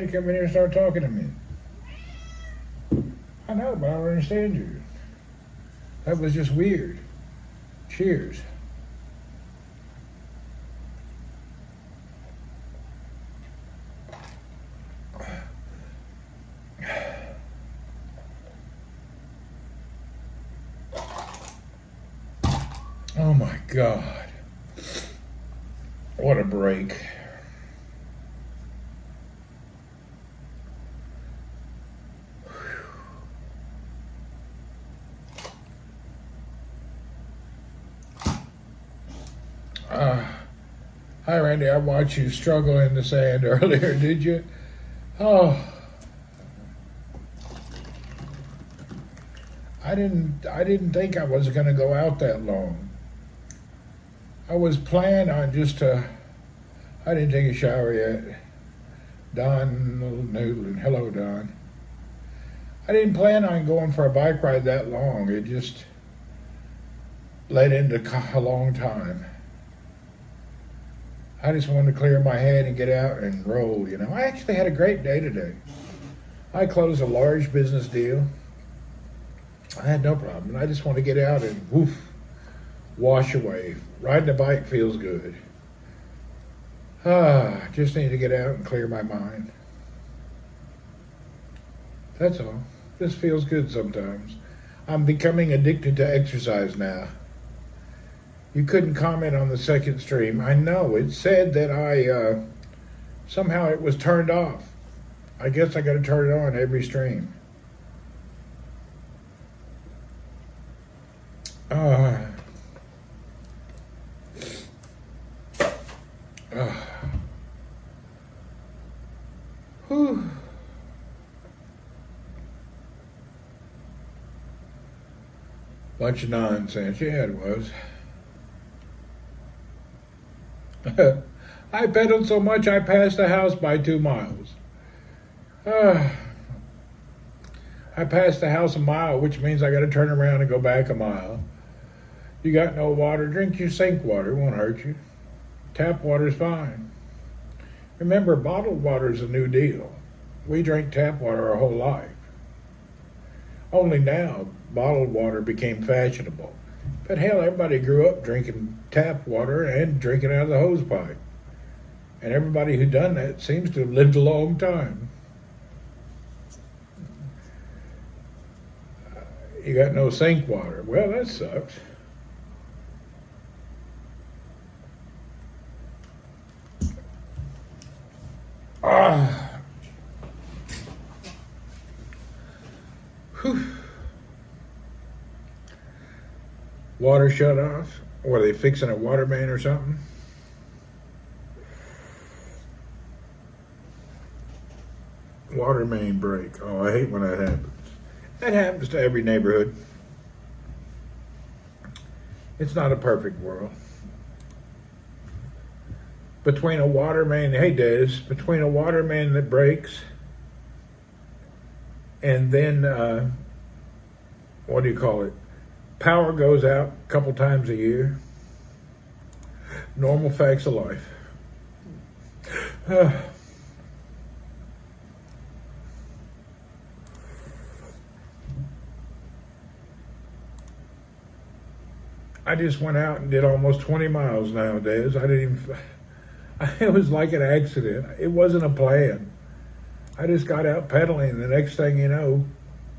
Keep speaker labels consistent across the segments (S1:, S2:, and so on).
S1: you come in here and start talking to me? I know, but I don't understand you. That was just weird. Cheers. Oh my God. What a break. Hi, Randy. I watched you struggle in the sand earlier, did you? Oh. I didn't think I was going to go out that long. I was planning on I didn't take a shower yet. Don, little noodling. Hello, Don. I didn't plan on going for a bike ride that long. It just led into a long time. I just wanted to clear my head and get out and roll, I actually had a great day today. I closed a large business deal. I had no problem. I just want to get out and woof, wash away. Riding a bike feels good. Just need to get out and clear my mind. That's all. This feels good sometimes. I'm becoming addicted to exercise now. You couldn't comment on the second stream. I know, it said that somehow it was turned off. I guess I got to turn it on every stream. Whew. Bunch of nonsense. Yeah, it was. I pedaled so much I passed the house by 2 miles. I passed the house a mile, which means I got to turn around and go back a mile. You got no water, drink your sink water. It won't hurt you. Tap water's fine. Remember, bottled water's a new deal. We drank tap water our whole life. Only now, bottled water became fashionable. But hell, everybody grew up drinking tap water and drinking out of the hose pipe. And everybody who done that seems to have lived a long time. You got no sink water. Well, that sucks. Whew. Water shut off? Or are they fixing a water main or something? Water main break. Oh, I hate when that happens. That happens to every neighborhood. It's not a perfect world. Between a water main, hey Des, between a water main that breaks and then, what do you call it? Power goes out a couple times a year. Normal facts of life. I just went out and did almost 20 miles nowadays. It was like an accident. It wasn't a plan. I just got out pedaling. The next thing you know,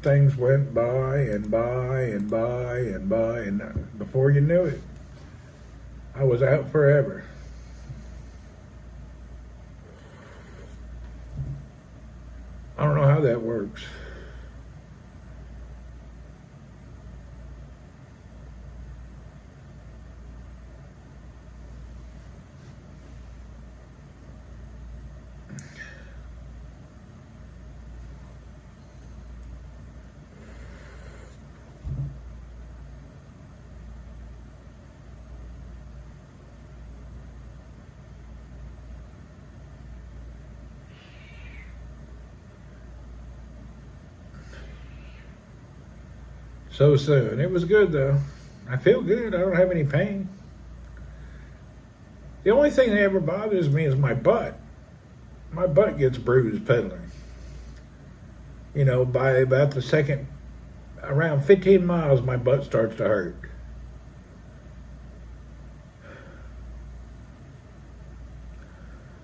S1: things went by and by and by and by, and before you knew it, I was out forever. I don't know how that works. So soon. It was good though. I feel good. I don't have any pain. The only thing that ever bothers me is my butt. My butt gets bruised pedaling. You know, by about the second, around 15 miles, my butt starts to hurt.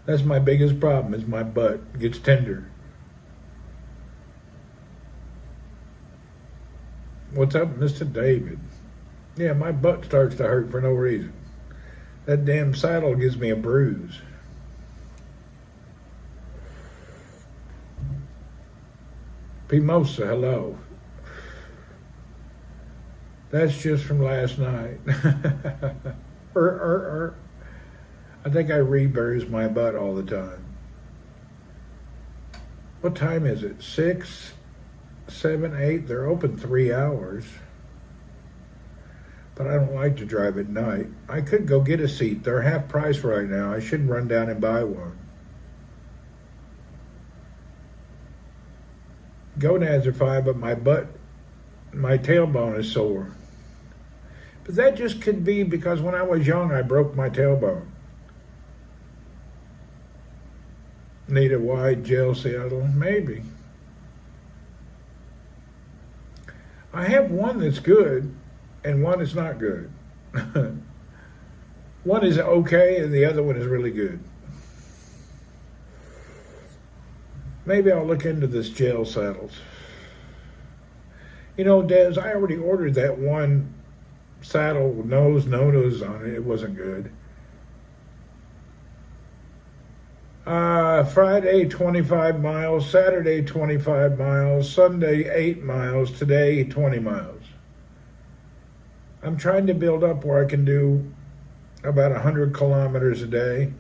S1: That's my biggest problem, is my butt gets tender. What's up, Mr. David? Yeah, my butt starts to hurt for no reason. That damn saddle gives me a bruise. Pimosa, hello. That's just from last night. I think I re-bruise my butt all the time. What time is it? 6, 7, 8? They're open 3 hours. But I don't like to drive at night. I could go get a seat. They're half price right now. I should run down and buy one. Gonads are fine, but my tailbone is sore. But that just could be because when I was young, I broke my tailbone. Need a wide gel saddle? Maybe. I have one that's good and one that's not good. One is okay and the other one is really good. Maybe I'll look into this gel saddles. You know, Des, I already ordered that one saddle with no nose on it. It wasn't good. Friday, 25 miles. Saturday, 25 miles. Sunday, 8 miles. Today, 20 miles. I'm trying to build up where I can do about 100 kilometers a day.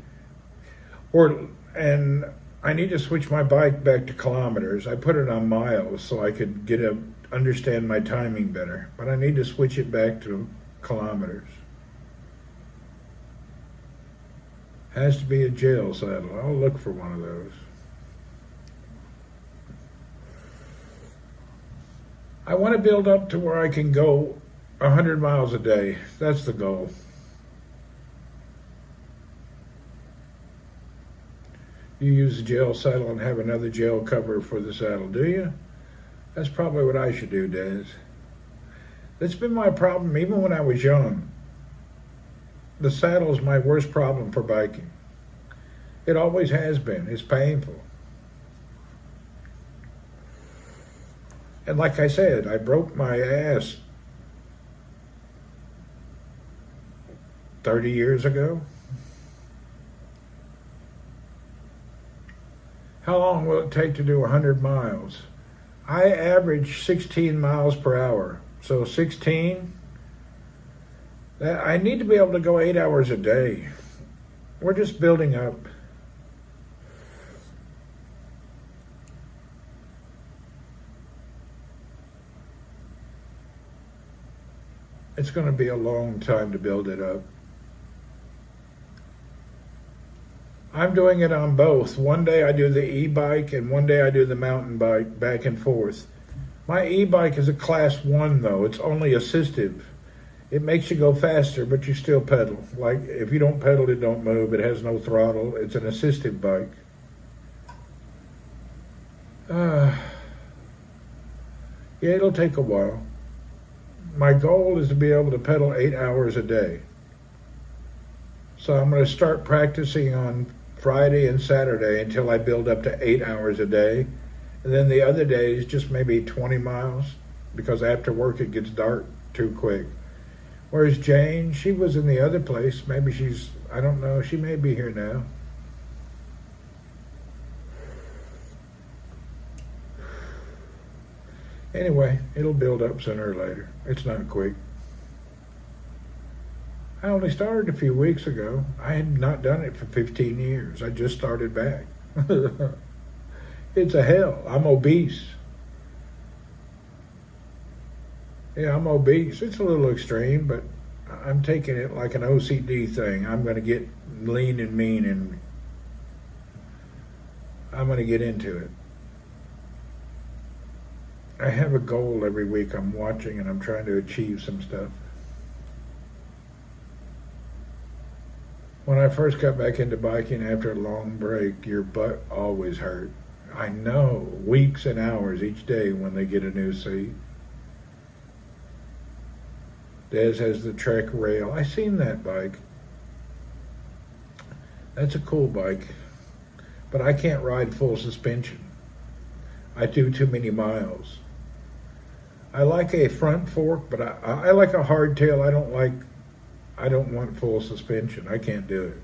S1: And I need to switch my bike back to kilometers. I put it on miles so I could understand my timing better. But I need to switch it back to kilometers. Has to be a gel saddle. I'll look for one of those. I want to build up to where I can go 100 miles a day. That's the goal. You use a gel saddle and have another gel cover for the saddle, do you? That's probably what I should do, Des. That's been my problem even when I was young. The saddle is my worst problem for biking. It always has been. It's painful. And like I said, I broke my ass 30 years ago. How long will it take to do 100 miles? I average 16 miles per hour. So 16. I need to be able to go 8 hours a day. We're just building up. It's going to be a long time to build it up. I'm doing it on both. One day I do the e-bike and one day I do the mountain bike back and forth. My e-bike is a class 1 though. It's only assistive. It makes you go faster, but you still pedal. Like, if you don't pedal, it don't move. It has no throttle. It's an assistive bike. Yeah, it'll take a while. My goal is to be able to pedal 8 hours a day. So I'm going to start practicing on Friday and Saturday until I build up to 8 hours a day. And then the other days, just maybe 20 miles, because after work it gets dark too quick. Whereas Jane, she was in the other place. Maybe I don't know, she may be here now. Anyway, it'll build up sooner or later. It's not quick. I only started a few weeks ago. I had not done it for 15 years. I just started back. It's a hell. I'm obese. Yeah, I'm obese. It's a little extreme, but I'm taking it like an OCD thing. I'm going to get lean and mean, and I'm going to get into it. I have a goal every week I'm watching, and I'm trying to achieve some stuff. When I first got back into biking after a long break, your butt always hurt. I know, weeks and hours each day when they get a new seat. Des has the Trek rail. I seen that bike. That's a cool bike, but I can't ride full suspension. I do too many miles. I like a front fork, but I like a hardtail. I don't want full suspension. I can't do it.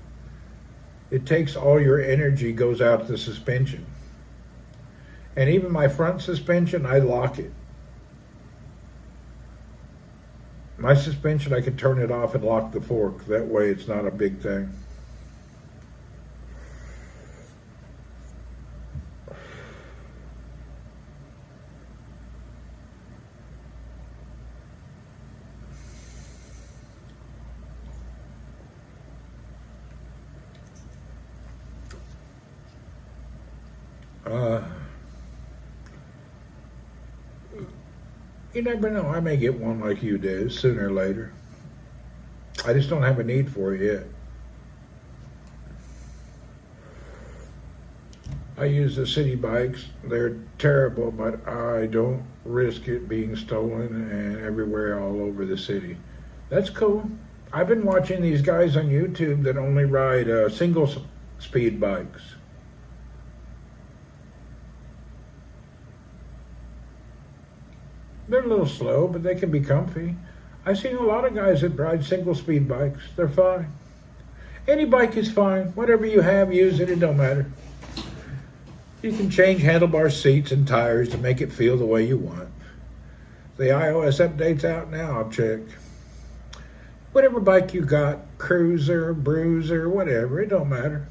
S1: It takes all your energy goes out the suspension. And even my front suspension, I lock it. My suspension, I can turn it off and lock the fork. That way it's not a big thing. You never know. I may get one like you do sooner or later. I just don't have a need for it yet. I use the city bikes. They're terrible, but I don't risk it being stolen and everywhere all over the city. That's cool. I've been watching these guys on YouTube that only ride single speed bikes. They're a little slow, but they can be comfy. I've seen a lot of guys that ride single speed bikes. They're fine. Any bike is fine. Whatever you have, use it. It don't matter. You can change handlebar seats and tires to make it feel the way you want. The iOS update's out now. I'll check. Whatever bike you got, cruiser, bruiser, whatever, it don't matter.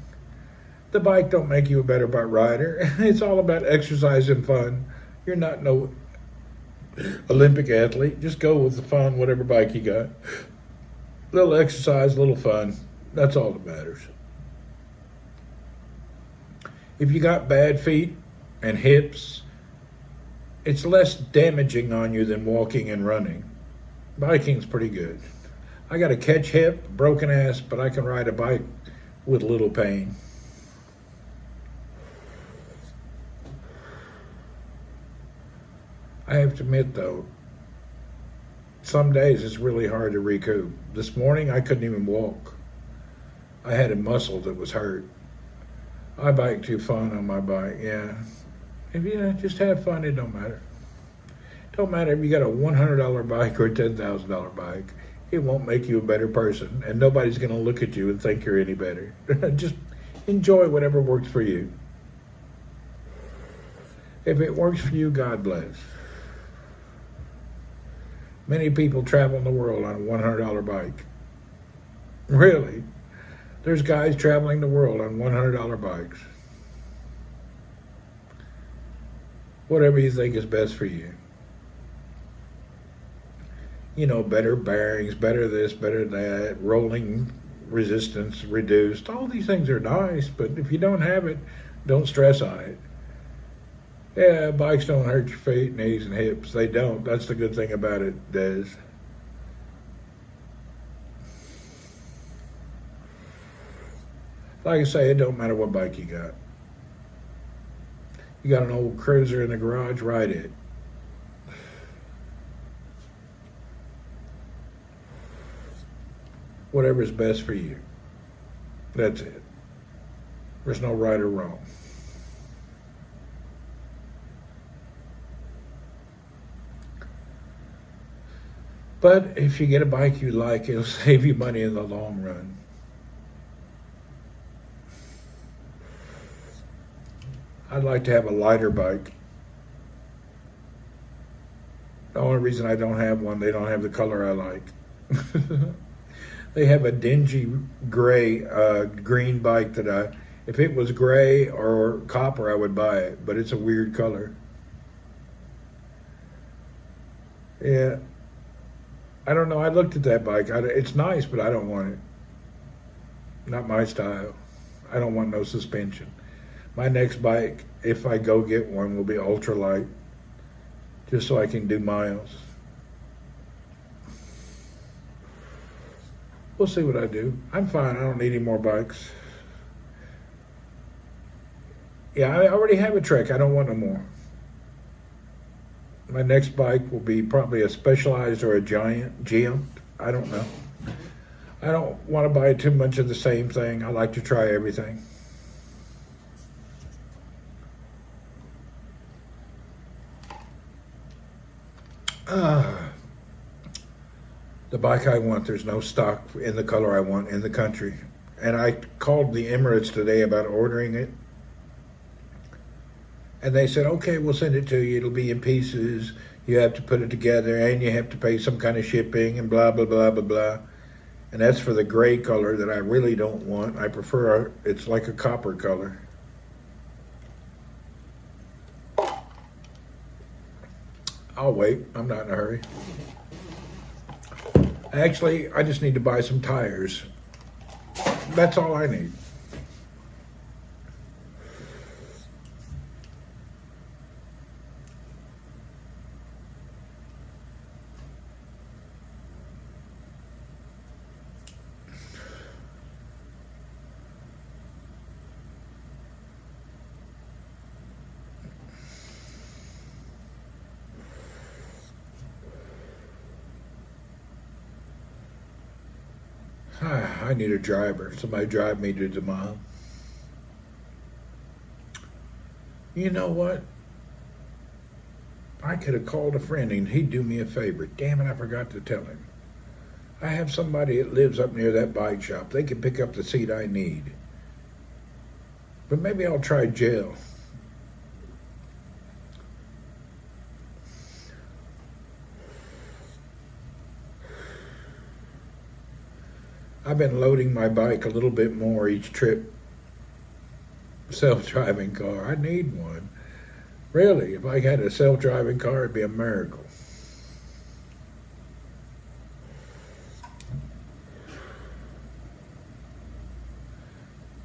S1: The bike don't make you a better bike rider. It's all about exercise and fun. You're not no Olympic athlete. Just go with the fun, whatever bike you got. Little exercise, little fun. That's all that matters. If you got bad feet and hips, it's less damaging on you than walking and running. Biking's pretty good. I got a catch hip, broken ass, but I can ride a bike with little pain. I have to admit, though, some days it's really hard to recoup. This morning, I couldn't even walk. I had a muscle that was hurt. I bike too fun on my bike, yeah. If you just have fun, it don't matter. It don't matter if you got a $100 bike or a $10,000 bike. It won't make you a better person, and nobody's going to look at you and think you're any better. Just enjoy whatever works for you. If it works for you, God bless. Many people travel in the world on a $100 bike. Really? There's guys traveling the world on $100 bikes. Whatever you think is best for you. You know, better bearings, better this, better that, rolling resistance reduced. All these things are nice, but if you don't have it, don't stress on it. Yeah, bikes don't hurt your feet, knees, and hips. They don't. That's the good thing about it, Des. Like I say, it don't matter what bike you got. You got an old cruiser in the garage, ride it. Whatever's best for you. That's it. There's no right or wrong. But if you get a bike you like, it'll save you money in the long run. I'd like to have a lighter bike. The only reason I don't have one, they don't have the color I like. They have a dingy gray, green bike that if it was gray or copper, I would buy it, but it's a weird color. Yeah. I don't know. I looked at that bike. It's nice, but I don't want it. Not my style. I don't want no suspension. My next bike, if I go get one, will be ultralight, just so I can do miles. We'll see what I do. I'm fine. I don't need any more bikes. Yeah, I already have a Trek. I don't want no more. My next bike will be probably a Specialized or a Giant. I don't know. I don't want to buy too much of the same thing. I like to try everything. The bike I want, there's no stock in the color I want in the country. And I called the Emirates today about ordering it. And they said, okay, we'll send it to you. It'll be in pieces. You have to put it together and you have to pay some kind of shipping and blah, blah, blah, blah, blah. And that's for the gray color that I really don't want. I prefer, it's like a copper color. I'll wait. I'm not in a hurry. Actually, I just need to buy some tires. That's all I need. I need a driver. Somebody drive me to the mall. You know what? I could have called a friend and he'd do me a favor. Damn it, I forgot to tell him. I have somebody that lives up near that bike shop. They can pick up the seat I need. But maybe I'll try gel. I've been loading my bike a little bit more each trip. Self-driving car. I need one. Really, if I had a self-driving car, it'd be a miracle.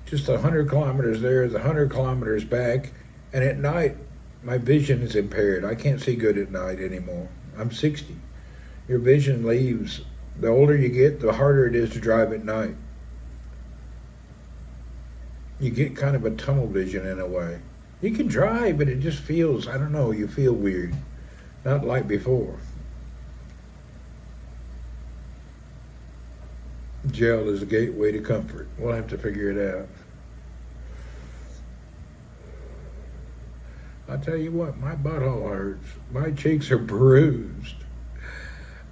S1: Just 100 kilometers there, 100 kilometers back, and at night, my vision is impaired. I can't see good at night anymore. I'm 60. Your vision leaves. The older you get, the harder it is to drive at night. You get kind of a tunnel vision in a way. You can drive, but it just feels, I don't know, you feel weird. Not like before. Gel is a gateway to comfort. We'll have to figure it out. I'll tell you what, my butthole hurts. My cheeks are bruised.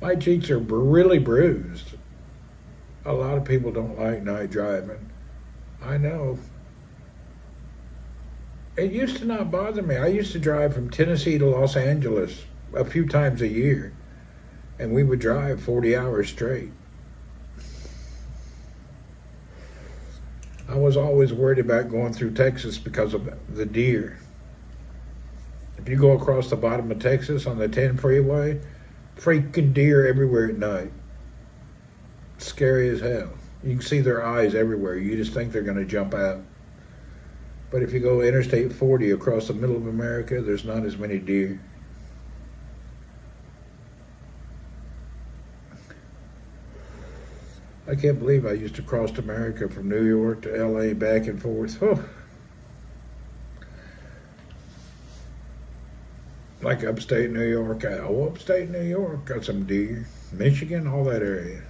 S1: My cheeks are really bruised. A lot of people don't like night driving. I know. It used to not bother me. I used to drive from Tennessee to Los Angeles a few times a year, and we would drive 40 hours straight. I was always worried about going through Texas because of the deer. If you go across the bottom of Texas on the 10 freeway, freaking deer everywhere at night. Scary as hell. You can see their eyes everywhere. You just think they're going to jump out. But if you go Interstate 40 across the middle of America, there's not as many deer. I can't believe I used to cross America from New York to LA back and forth. Oh. Like upstate New York. Upstate New York got some deer. Michigan, all that area.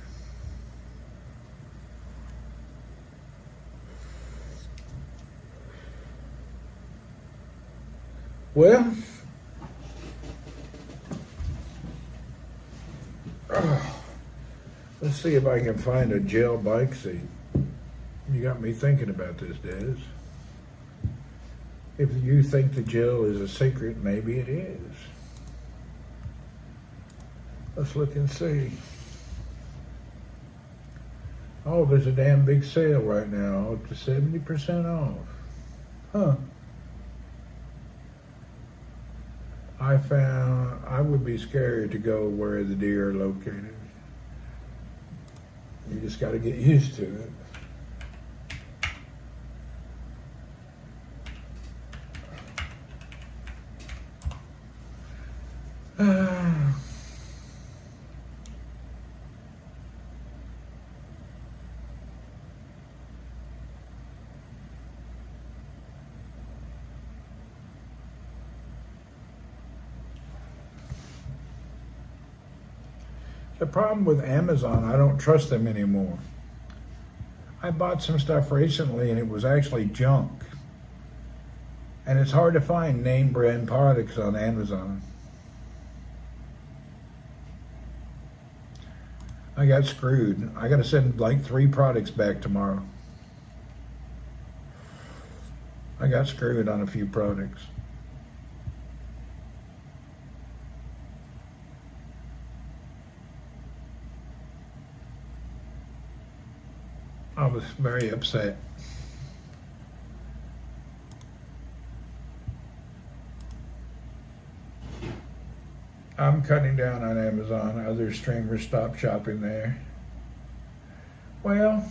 S1: Well, let's see if I can find a gel bike seat. You got me thinking about this, Des. If you think the gel is a secret, maybe it is. Let's look and see. Oh, there's a damn big sale right now, up to 70% off. Huh. I would be scared to go where the deer are located. You just got to get used to it. The problem with Amazon, I don't trust them anymore. I bought some stuff recently and it was actually junk. And it's hard to find name brand products on Amazon. I got screwed. I got to send like 3 products back tomorrow. I got screwed on a few products. I was very upset. I'm cutting down on Amazon. Other streamers stop shopping there. Well,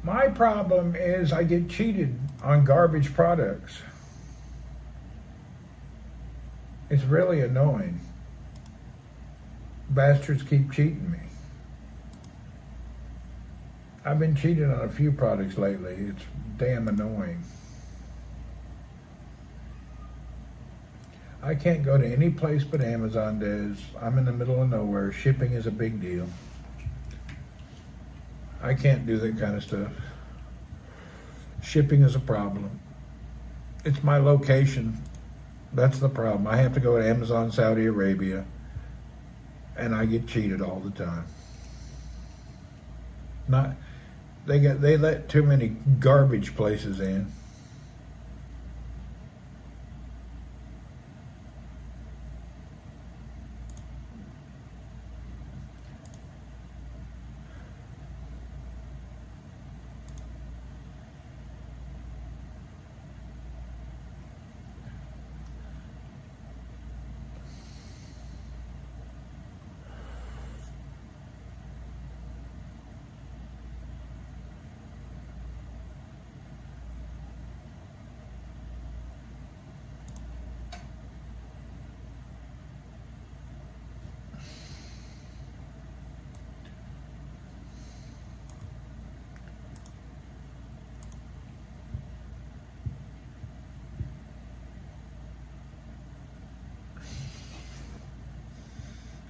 S1: my problem is I get cheated on garbage products. It's really annoying. Bastards keep cheating me. I've been cheated on a few products lately. It's damn annoying. I can't go to any place but Amazon does. I'm in the middle of nowhere. Shipping is a big deal. I can't do that kind of stuff. Shipping is a problem. It's my location. That's the problem. I have to go to Amazon Saudi Arabia, and I get cheated all the time. They let too many garbage places in.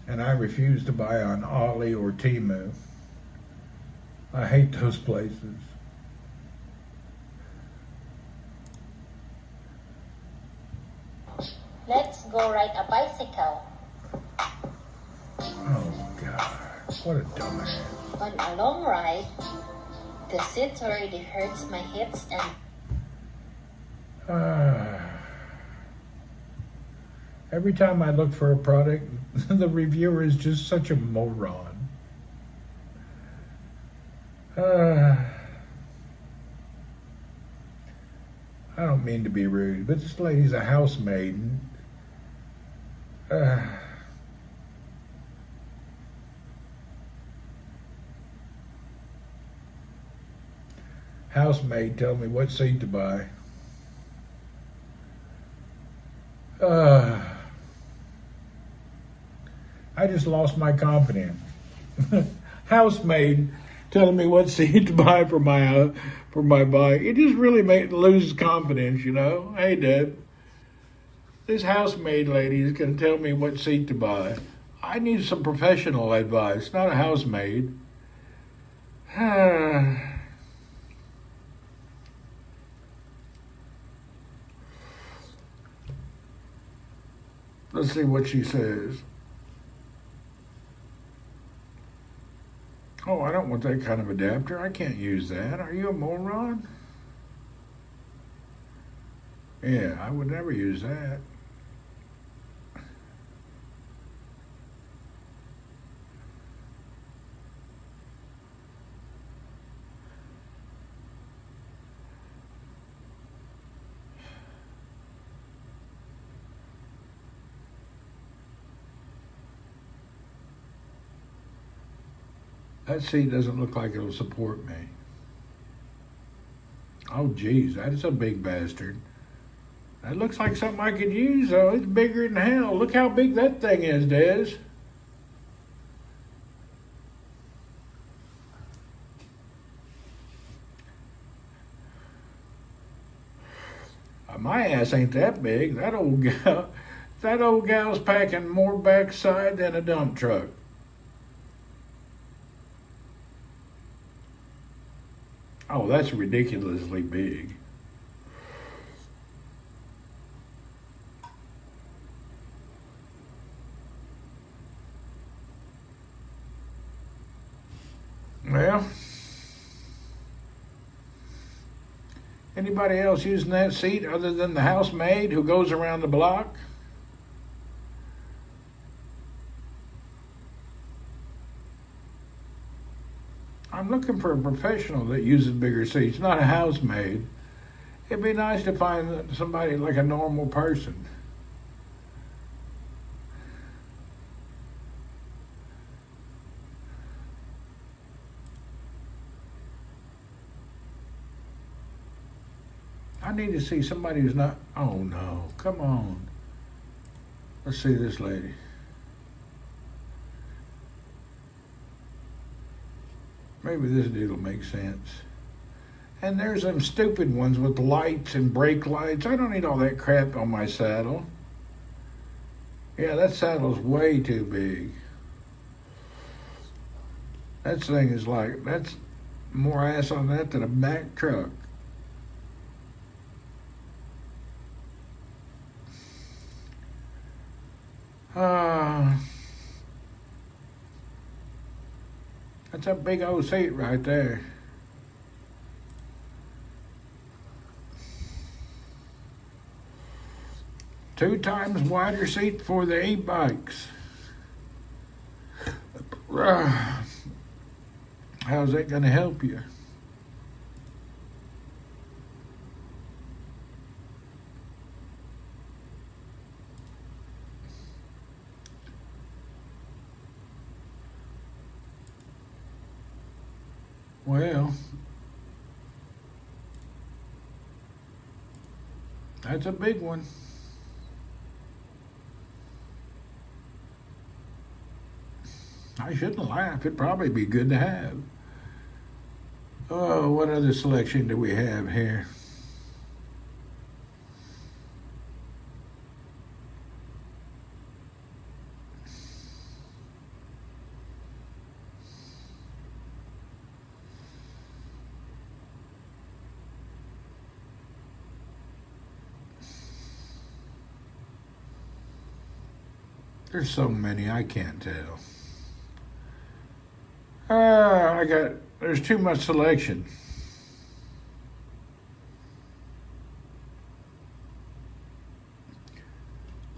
S1: And I refuse to buy on Ali or Temu. I hate those places.
S2: Let's go ride a bicycle.
S1: Oh, God. What a dumbass.
S2: On a long ride, the seat already hurts my hips and...
S1: Every time I look for a product, the reviewer is just such a moron. I don't mean to be rude, but this lady's a housemaid. Housemaid tell me what seat to buy. I just lost my confidence. Housemaid telling me what seat to buy for my bike. It just really loses confidence, you know. Hey, Deb, this housemaid lady is going to tell me what seat to buy. I need some professional advice, not a housemaid. Let's see what she says. Oh, I don't want that kind of adapter. I can't use that. Are you a moron? Yeah, I would never use that. That seat doesn't look like it'll support me. Oh, geez, that is a big bastard. That looks like something I could use, though. It's bigger than hell. Look how big that thing is, Des. My ass ain't that big. That old gal's packing more backside than a dump truck. Oh, that's ridiculously big. Well, anybody else using that seat other than the housemaid who goes around the block? I'm looking for a professional that uses bigger seats, not a housemaid. It'd be nice to find somebody like a normal person. I need to see somebody who's not. Oh no, come on. Let's see this lady. Maybe this deal'll make sense. And there's them stupid ones with lights and brake lights. I don't need all that crap on my saddle. Yeah, that saddle's way too big. That thing is like, that's more ass on that than a Mack truck. That's a big old seat right there. Two times wider seat for the e-bikes. How's that going to help you? Well, that's a big one. I shouldn't laugh. It'd probably be good to have. Oh, what other selection do we have here? There's so many, I can't tell. There's too much selection.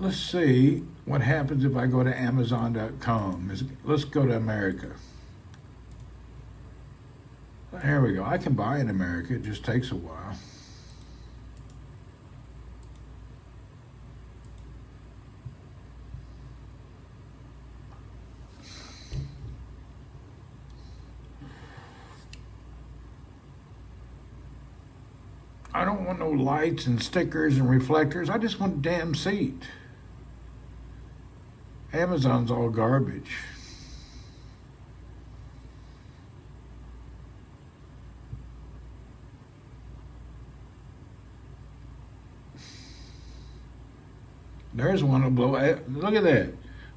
S1: Let's see what happens if I go to Amazon.com. Let's go to America. There we go. I can buy in America. It just takes a while. I don't want no lights and stickers and reflectors. I just want a damn seat. Amazon's all garbage. There's one that'll blow. Look at that.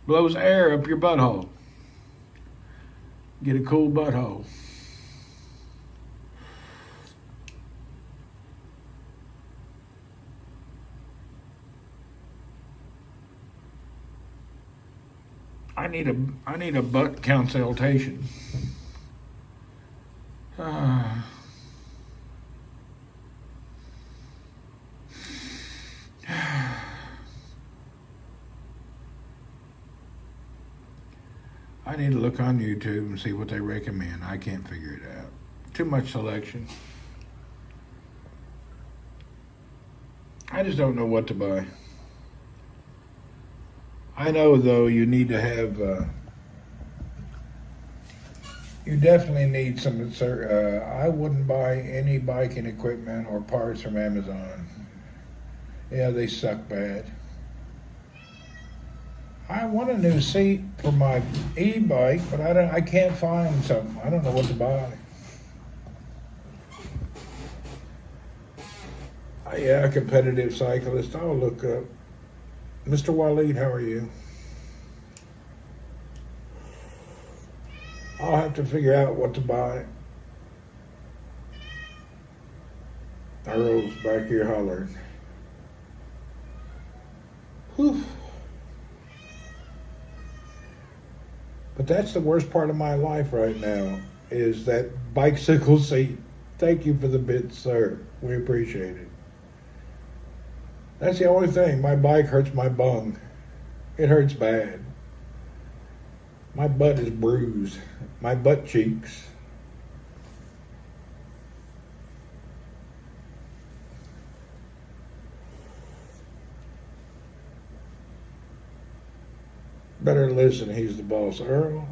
S1: Blows air up your butthole. Get a cool butthole. I need a butt consultation. I need to look on YouTube and see what they recommend. I can't figure it out. Too much selection. I just don't know what to buy. I know, though, you need to have, you definitely need some, I wouldn't buy any biking equipment or parts from Amazon. Yeah, they suck bad. I want a new seat for my e-bike, but I can't find something. I don't know what to buy. Yeah, competitive cyclist. I'll look up. Mr. Waleed, how are you? I'll have to figure out what to buy. Earl's back here hollering. Whew. But that's the worst part of my life right now, is that bicycle seat. Thank you for the bits, sir. We appreciate it. That's the only thing. My bike hurts my bung. It hurts bad. My butt is bruised. My butt cheeks. Better listen, he's the boss. Earl.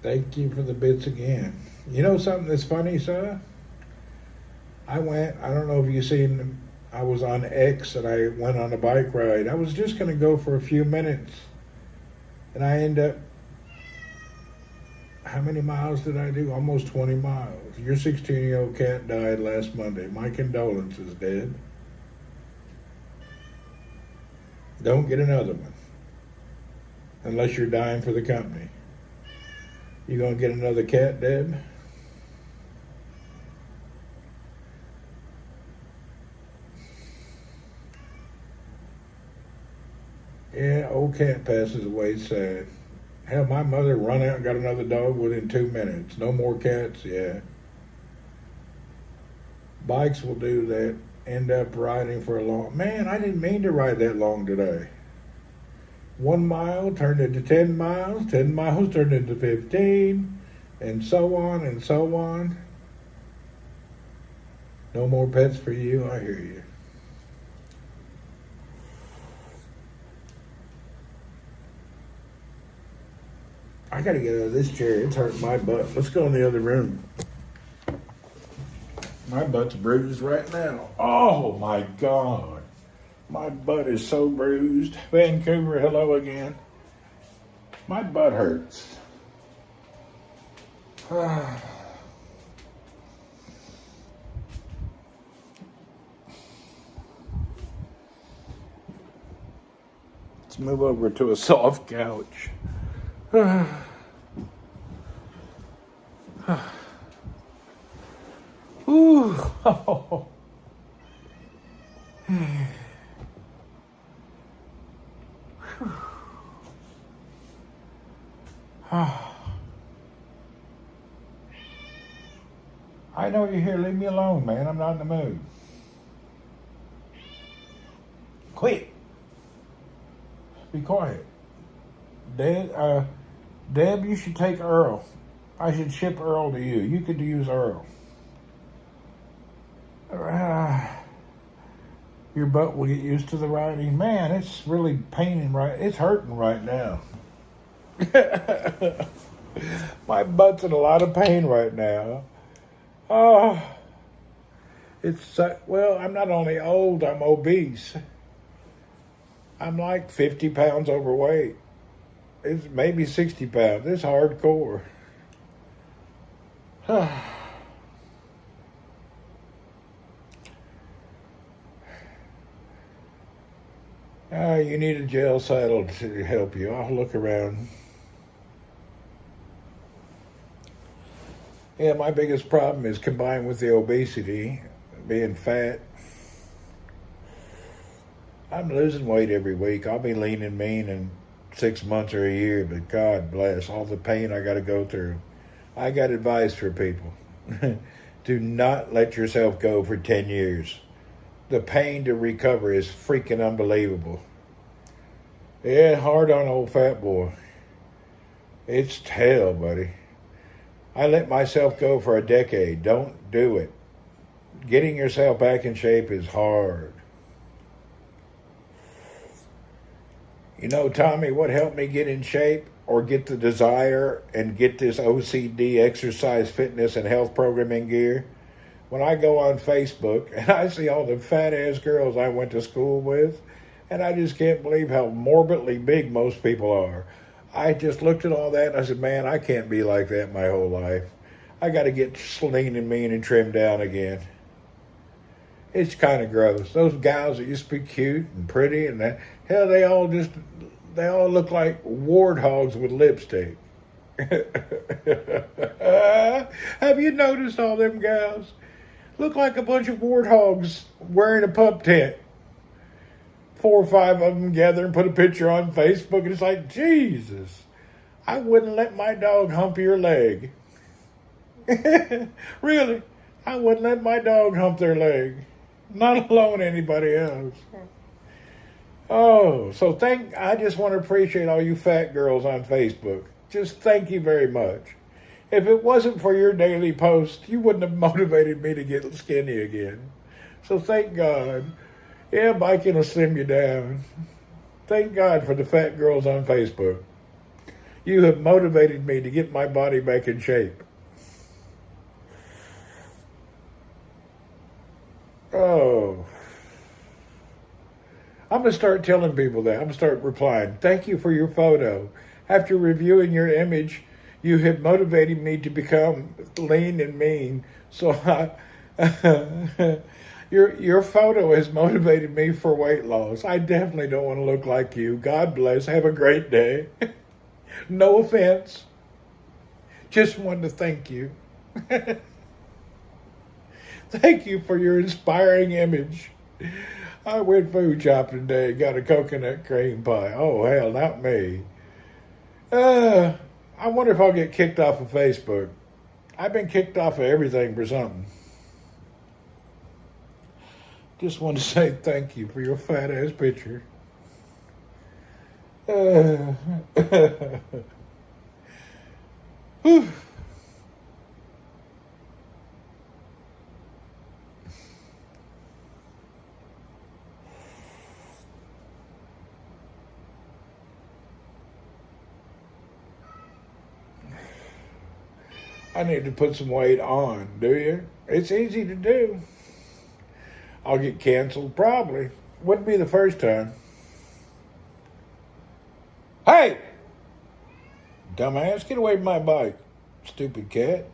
S1: Thank you for the bits again. You know something that's funny, sir? I don't know if you've seen, I was on X and I went on a bike ride. I was just going to go for a few minutes. And I end up, how many miles did I do? Almost 20 miles. Your 16-year-old cat died last Monday. My condolences, Dad. Don't get another one. Unless you're dying for the company. You gonna get another cat, Dad? Yeah, old cat passes away sad. Hell, my mother run out and got another dog within 2 minutes. No more cats, yeah. Bikes will do that. End up riding for a long... Man, I didn't mean to ride that long today. 1 mile turned into 10 miles. 10 miles turned into 15. And so on and so on. No more pets for you, I hear you. I gotta get out of this chair. It's hurting my butt. Let's go in the other room. My butt's bruised right now. Oh my God. My butt is so bruised. Vancouver, hello again. My butt hurts. Let's move over to a soft couch. Ooh. I know you're here. Leave me alone, man. I'm not in the mood. Quit. Be quiet. Deb, you should take Earl. I should ship Earl to you. You could use Earl. Your butt will get used to the riding. Man, it's really paining right. It's hurting right now. My butt's in a lot of pain right now. Oh, well, I'm not only old, I'm obese. I'm like 50 pounds overweight. It's maybe 60 pounds. It's hardcore. You need a gel saddle to help you. I'll look around. Yeah, my biggest problem is combined with the obesity, being fat. I'm losing weight every week. I'll be lean and mean in 6 months or a year, but God bless all the pain I got to go through. I got advice for people. Do not let yourself go for 10 years. The pain to recover is freaking unbelievable. Yeah, hard on old fat boy. It's hell, buddy. I let myself go for a decade. Don't do it. Getting yourself back in shape is hard. You know, Tommy, what helped me get in shape or get the desire and get this OCD exercise, fitness, and health programming gear? When I go on Facebook and I see all the fat-ass girls I went to school with, and I just can't believe how morbidly big most people are. I just looked at all that and I said, man, I can't be like that my whole life. I got to get lean and mean and trimmed down again. It's kind of gross. Those gals that used to be cute and pretty and that, hell, they all look like warthogs with lipstick. Have you noticed all them gals? Look like a bunch of warthogs wearing a pup tent. 4 or 5 of them gather and put a picture on Facebook, and it's like, Jesus, I wouldn't let my dog hump your leg. Really, I wouldn't let my dog hump their leg, not alone anybody else. Oh, so I just want to appreciate all you fat girls on Facebook. Just thank you very much. If it wasn't for your daily post, you wouldn't have motivated me to get skinny again. So thank God. Yeah, biking will slim you down. Thank God for the fat girls on Facebook. You have motivated me to get my body back in shape. Oh. I'm going to start telling people that. I'm going to start replying. Thank you for your photo. After reviewing your image, you have motivated me to become lean and mean. So your photo has motivated me for weight loss. I definitely don't want to look like you. God bless. Have a great day. No offense. Just wanted to thank you. Thank you for your inspiring image. I went food shopping today, got a coconut cream pie. Oh, hell, not me. I wonder if I'll get kicked off of Facebook. I've been kicked off of everything for something. Just want to say thank you for your fat ass picture. Whew. I need to put some weight on, do you? It's easy to do. I'll get canceled, probably. Wouldn't be the first time. Hey! Dumbass, get away from my bike, stupid cat.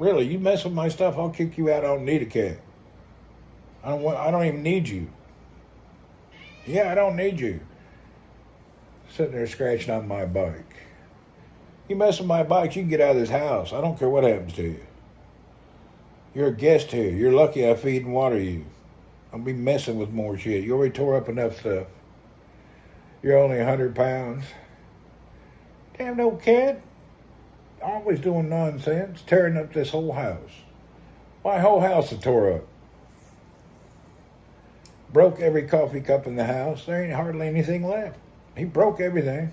S1: Really, you mess with my stuff, I'll kick you out. I don't need a cat. I don't even need you. Yeah, I don't need you. Sitting there scratching on my bike. You mess with my bike, you can get out of this house. I don't care what happens to you. You're a guest here. You're lucky I feed and water you. I'll be messing with more shit. You already tore up enough stuff. You're only 100 pounds. Damn old cat. Always doing nonsense, tearing up this whole house. My whole house is tore up. Broke every coffee cup in the house. There ain't hardly anything left. He broke everything.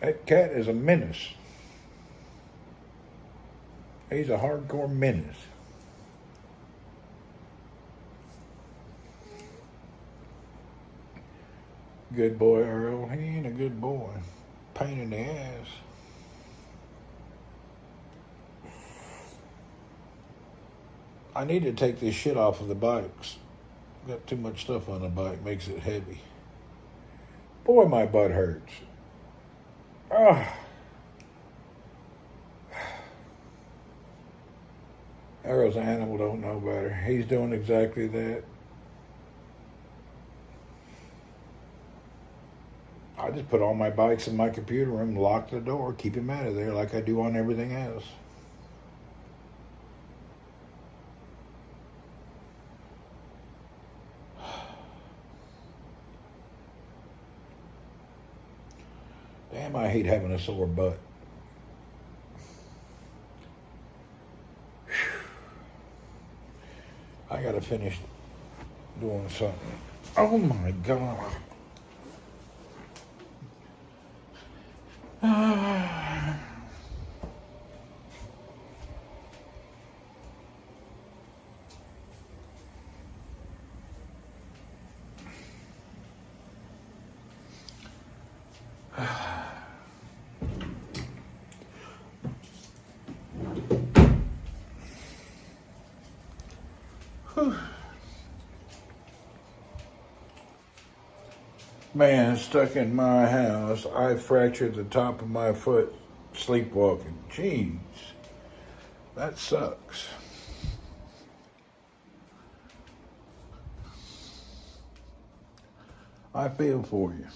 S1: That cat is a menace. He's a hardcore menace. Good boy, Earl. He ain't a good boy. Pain in the ass. I need to take this shit off of the bikes. Got too much stuff on the bike, makes it heavy. Boy, my butt hurts. Ah. Arrow's animal don't know better. He's doing exactly that. I just put all my bikes in my computer room, lock the door, keep him out of there like I do on everything else. Damn, I hate having a sore butt. I gotta finish doing something. Oh my God. Man, stuck in my house. I fractured the top of my foot sleepwalking. Jeez, that sucks. I feel for you.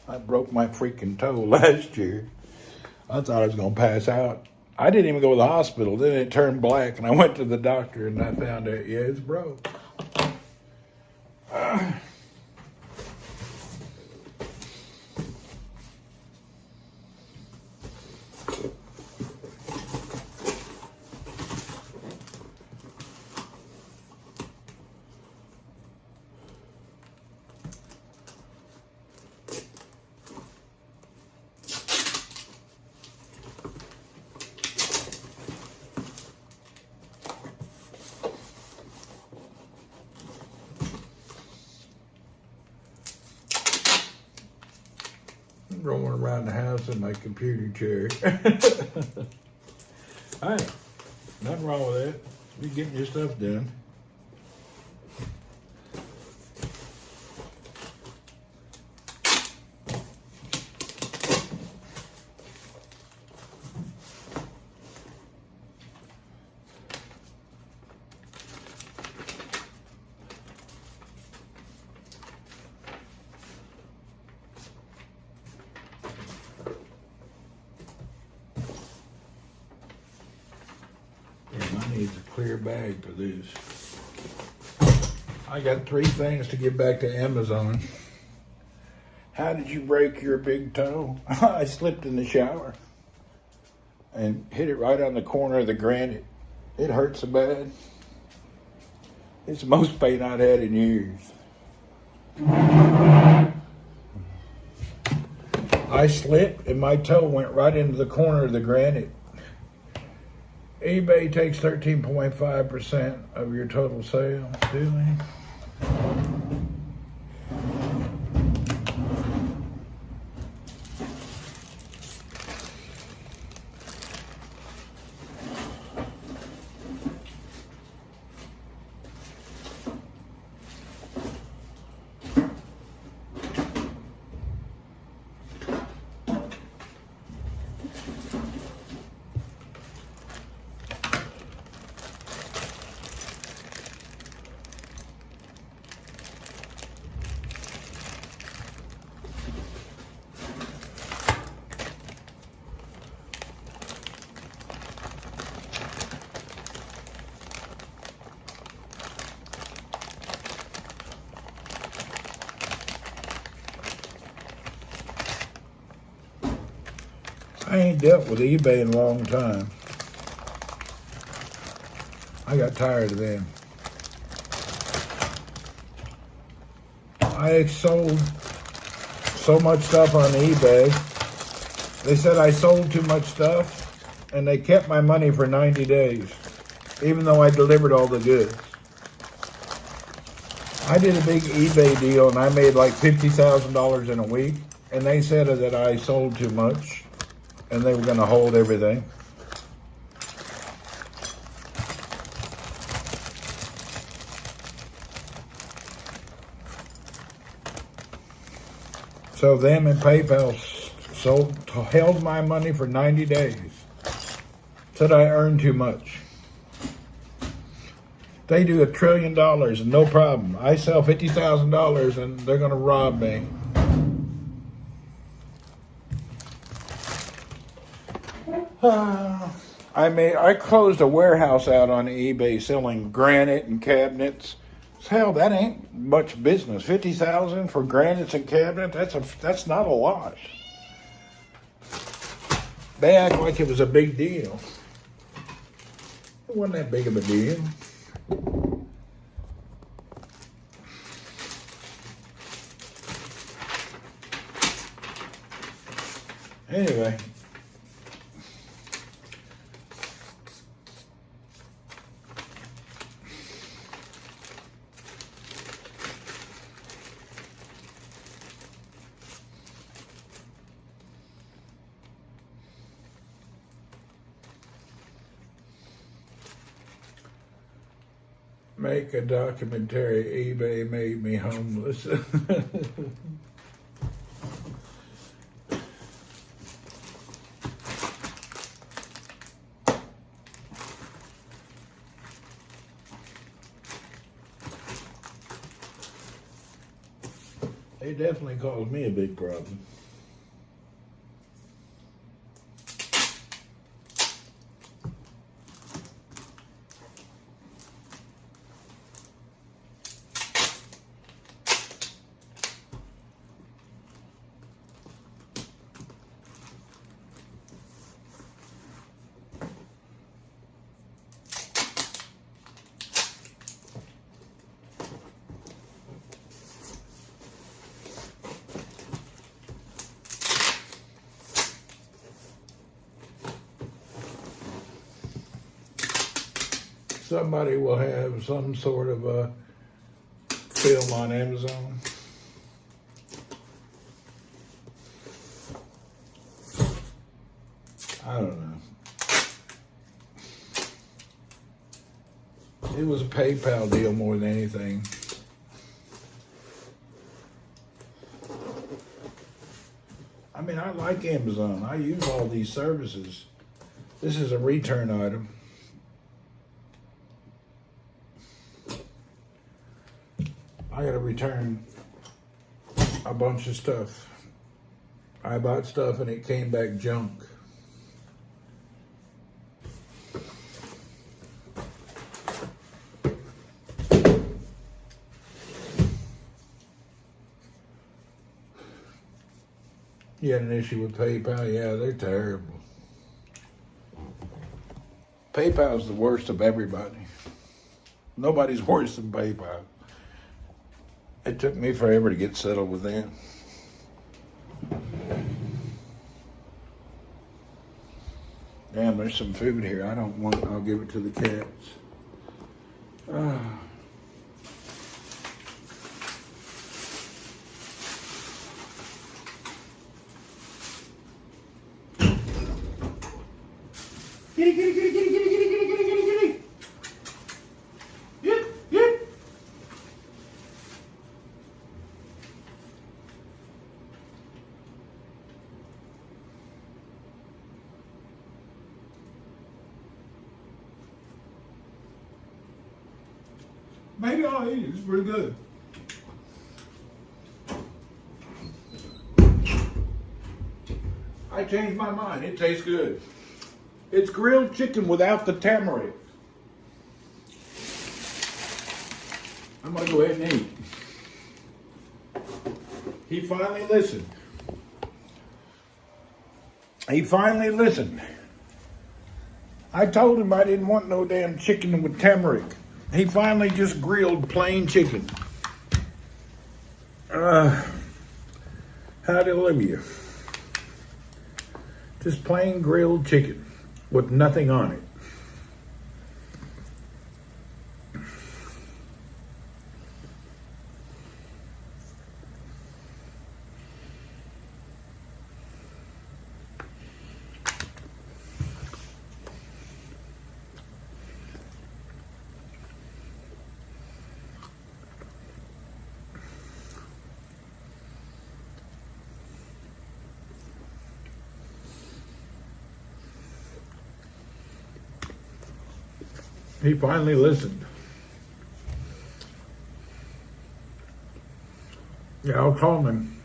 S1: I broke my freaking toe last year. I thought I was going to pass out. I didn't even go to the hospital. Then it turned black, and I went to the doctor, and I found out, yeah, it's broke. Rolling around the house in my computer chair. All right, nothing wrong with that. You're getting your stuff done. I need a clear bag for this. I got 3 things to get back to Amazon. How did you break your big toe? I slipped in the shower and hit it right on the corner of the granite. It hurt so bad. It's the most pain I've had in years. I slipped and my toe went right into the corner of the granite. eBay takes 13.5% of your total sales, do they? I ain't dealt with eBay in a long time. I got tired of them. I sold so much stuff on eBay. They said I sold too much stuff, and they kept my money for 90 days, even though I delivered all the goods. I did a big eBay deal, and I made like $50,000 in a week, and they said that I sold too much, and they were going to hold everything. So them and PayPal held my money for 90 days. Said I earned too much. They do $1 trillion and no problem. I sell $50,000 and they're going to rob me. I closed a warehouse out on eBay selling granite and cabinets. Hell, that ain't much business. $50,000 for granites and cabinets, that's not a lot. They act like it was a big deal. It wasn't that big of a deal. Anyway. make a documentary. eBay made me homeless. They definitely caused me a big problem. Somebody will have some sort of a film on Amazon. I don't know. It was a PayPal deal more than anything. I mean, I like Amazon. I use all these services. This is a return item. I gotta return a bunch of stuff. I bought stuff and it came back junk. You had an issue with PayPal? Yeah, they're terrible. PayPal's the worst of everybody. Nobody's worse than PayPal. It took me forever to get settled with them. Damn, there's some food here. I don't want it. I'll give it to the cats. Kitty, kitty, kitty, kitty, kitty, kitty, kitty, kitty, kitty, kitty. Yip, yip. Maybe I'll eat it. It's pretty good. I changed my mind. It tastes good. It's grilled chicken without the tamarind. I'm gonna go ahead and eat. He finally listened. He finally listened. I told him I didn't want no damn chicken with tamarind. He finally just grilled plain chicken. How to live you? Just plain grilled chicken with nothing on it. He finally listened. Yeah, I'll call him.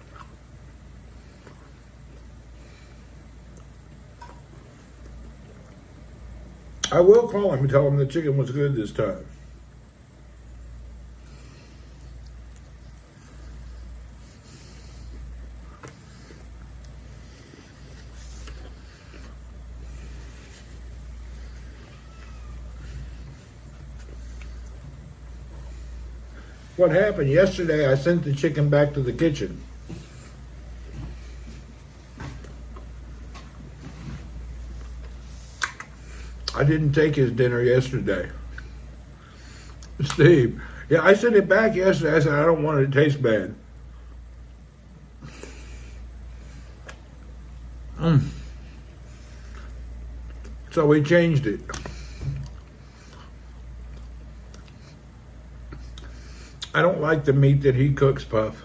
S1: I will call him and tell him the chicken was good this time. What happened yesterday, I sent the chicken back to the kitchen. I didn't take his dinner yesterday. Steve, yeah, I sent it back yesterday. I said, I don't want it to taste bad. So we changed it. I don't like the meat that he cooks, Puff.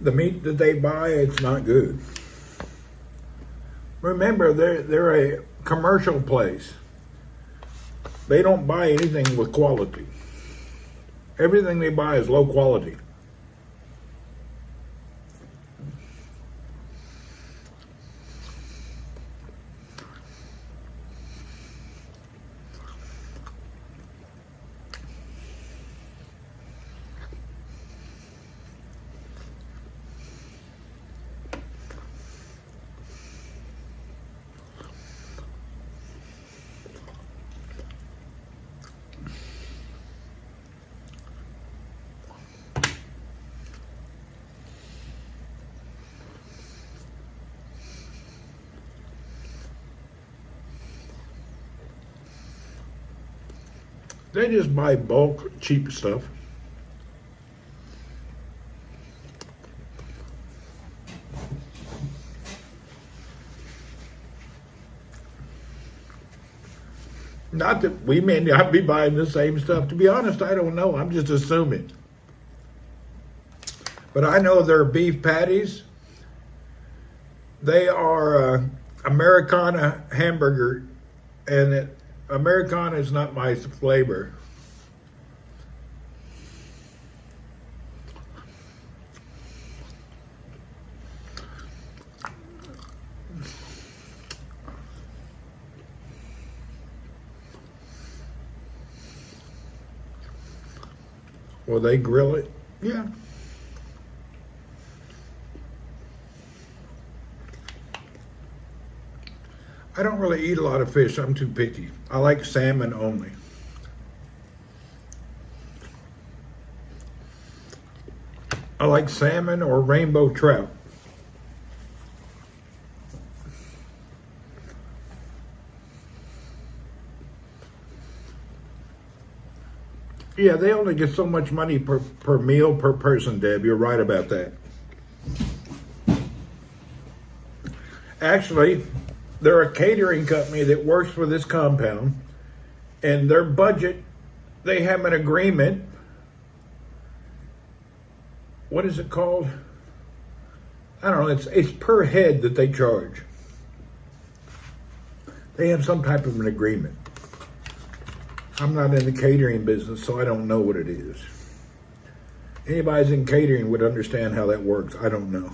S1: The meat that they buy, it's not good. Remember, they're a commercial place. They don't buy anything with quality. Everything they buy is low quality. They just buy bulk, cheap stuff. Not that we may not be buying the same stuff. To be honest, I don't know. I'm just assuming. But I know their beef patties, they are Americana hamburger, and Americana is not my flavor. Well, they grill it? Yeah. I don't really eat a lot of fish. I'm too picky. I like salmon only. I like salmon or rainbow trout. Yeah, they only get so much money per meal per person, Deb. You're right about that. Actually, they're a catering company that works for this compound, and their budget, they have an agreement. What is it called? I don't know. It's per head that they charge. They have some type of an agreement. I'm not in the catering business, so I don't know what it is. Anybody's in catering would understand how that works. I don't know.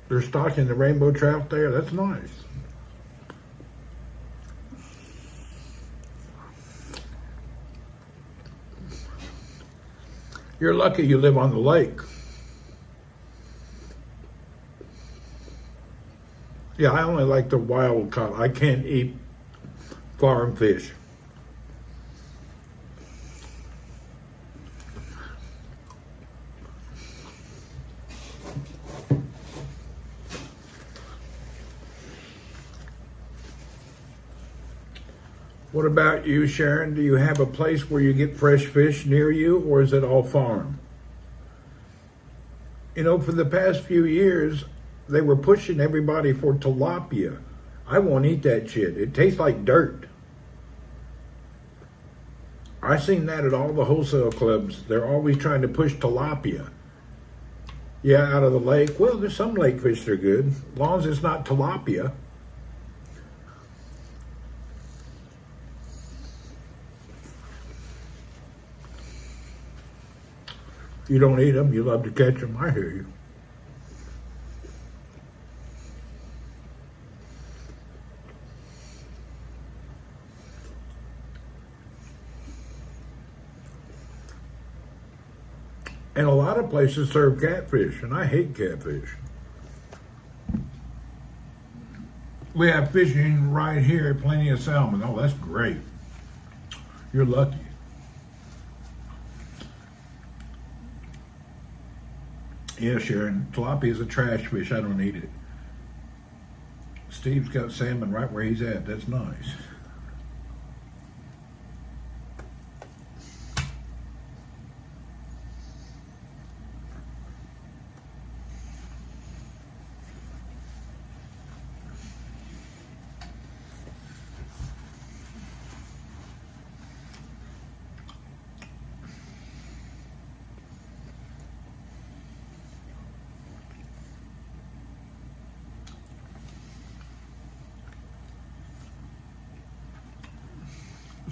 S1: They're stocking the rainbow trout there. That's nice. You're lucky you live on the lake. Yeah, I only like the wild caught. I can't eat farm fish. What about you, Sharon? Do you have a place where you get fresh fish near you, or is it all farm? You know, for the past few years, they were pushing everybody for tilapia. I won't eat that shit. It tastes like dirt. I've seen that at all the wholesale clubs. They're always trying to push tilapia. Yeah, out of the lake. Well, there's some lake fish that are good, as long as it's not tilapia. You don't eat them, you love to catch them. I hear you. And a lot of places serve catfish, and I hate catfish. We have fishing right here, plenty of salmon. Oh, that's great. You're lucky. Yeah, Sharon, tilapia is a trash fish. I don't eat it. Steve's got salmon right where he's at. That's nice.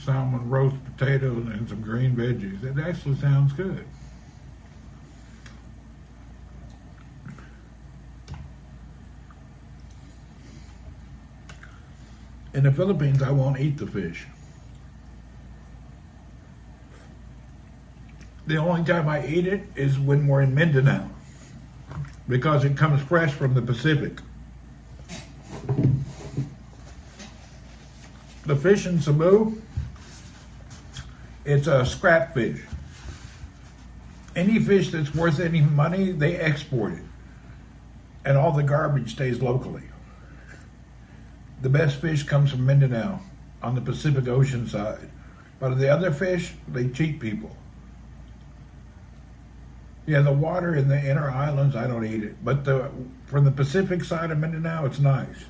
S1: salmon, roast potatoes, and some green veggies. It actually sounds good. In the Philippines, I won't eat the fish. The only time I eat it is when we're in Mindanao, because it comes fresh from the Pacific. The fish in Cebu, it's a scrap fish. Any fish that's worth any money, they export it. And all the garbage stays locally. The best fish comes from Mindanao on the Pacific Ocean side. But the other fish, they cheat people. Yeah, the water in the inner islands, I don't eat it. But from the Pacific side of Mindanao, it's nice.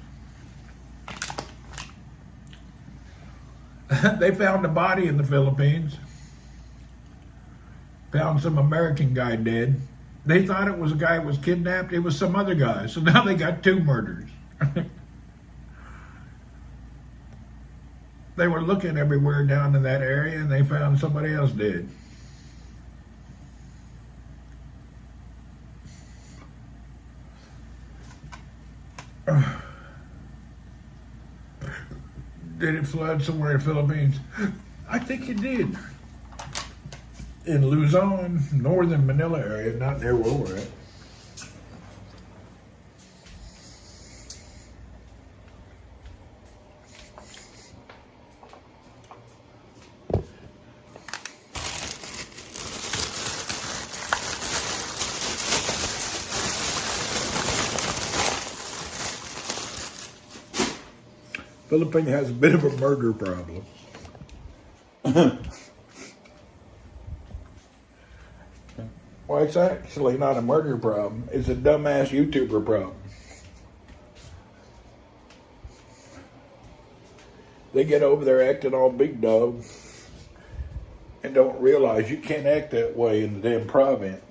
S1: They found a body in the Philippines. Found some American guy dead. They thought it was a guy who was kidnapped. It was some other guy. So now they got 2 murders. They were looking everywhere down in that area and they found somebody else dead. Did it flood somewhere in the Philippines? I think it did. In Luzon, northern Manila area, not near where we're at. Philippines has a bit of a murder problem. Well, it's actually not a murder problem. It's a dumbass YouTuber problem. They get over there acting all big dog and don't realize you can't act that way in the damn province.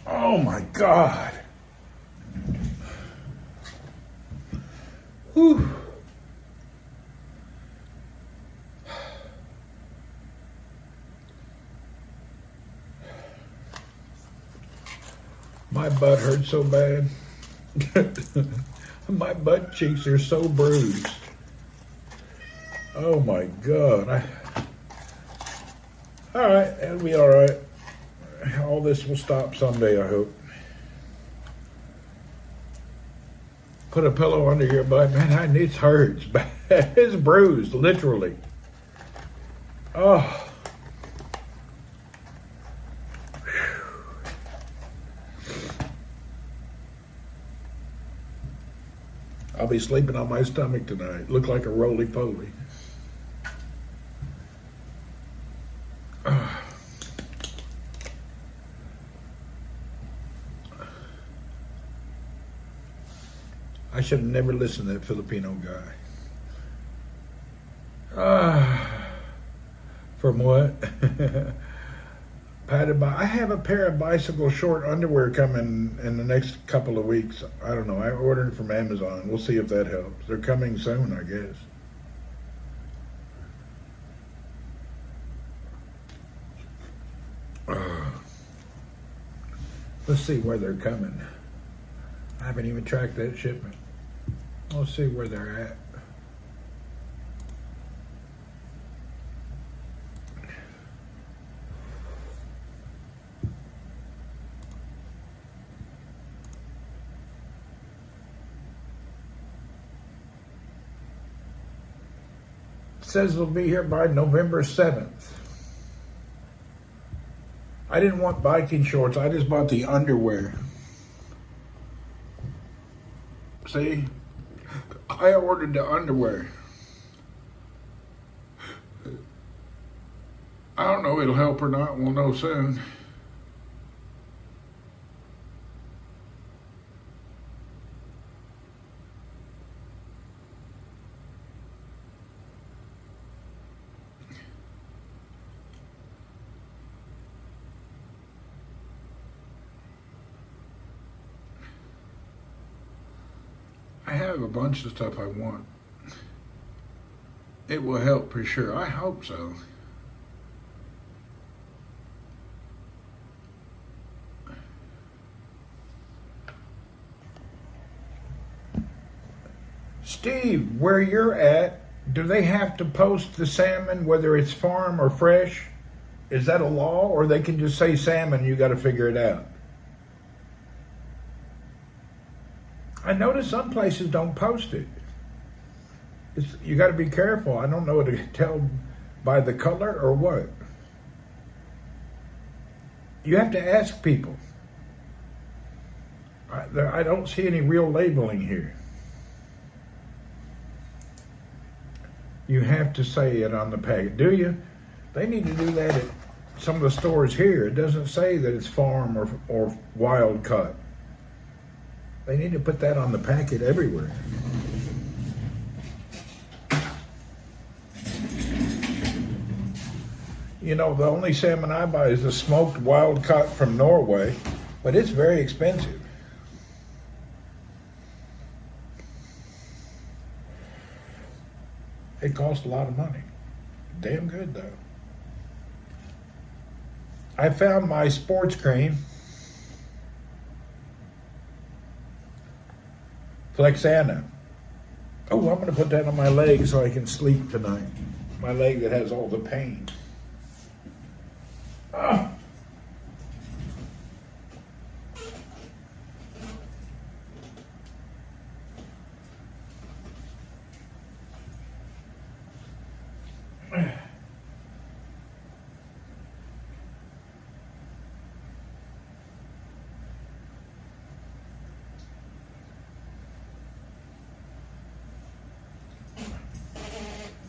S1: Oh my God. Whew. My butt hurts so bad. My butt cheeks are so bruised. Oh my God. All right, it'll be all right. All this will stop someday, I hope. Put a pillow under your butt. Man, it hurts. It's bruised, literally. Oh. I'll be sleeping on my stomach tonight. Look like a roly-poly. I should have never listened to that Filipino guy. From what? Padded by. I have a pair of bicycle short underwear coming in the next couple of weeks. I don't know. I ordered from Amazon. We'll see if that helps. They're coming soon, I guess. Let's see where they're coming. I haven't even tracked that shipment. Let's see where they're at. It says it'll be here by November 7th. I didn't want biking shorts. I just bought the underwear. See? I ordered the underwear. I don't know if it'll help or not. We'll know soon. I have a bunch of stuff I want. It will help for sure. I hope so. Steve, where you're at, do they have to post the salmon, whether it's farm or fresh? Is that a law, or they can just say salmon, you got to figure it out? I notice some places don't post it. You got to be careful. I don't know to tell by the color or what. You have to ask people. I don't see any real labeling here. You have to say it on the packet. Do you? They need to do that at some of the stores here. It doesn't say that it's farm or wild caught. They need to put that on the packet everywhere. You know, the only salmon I buy is the smoked wild caught from Norway, but it's very expensive. It costs a lot of money. Damn good, though. I found my sports cream. Flexana. Oh, I'm going to put that on my leg so I can sleep tonight. My leg that has all the pain. Ah.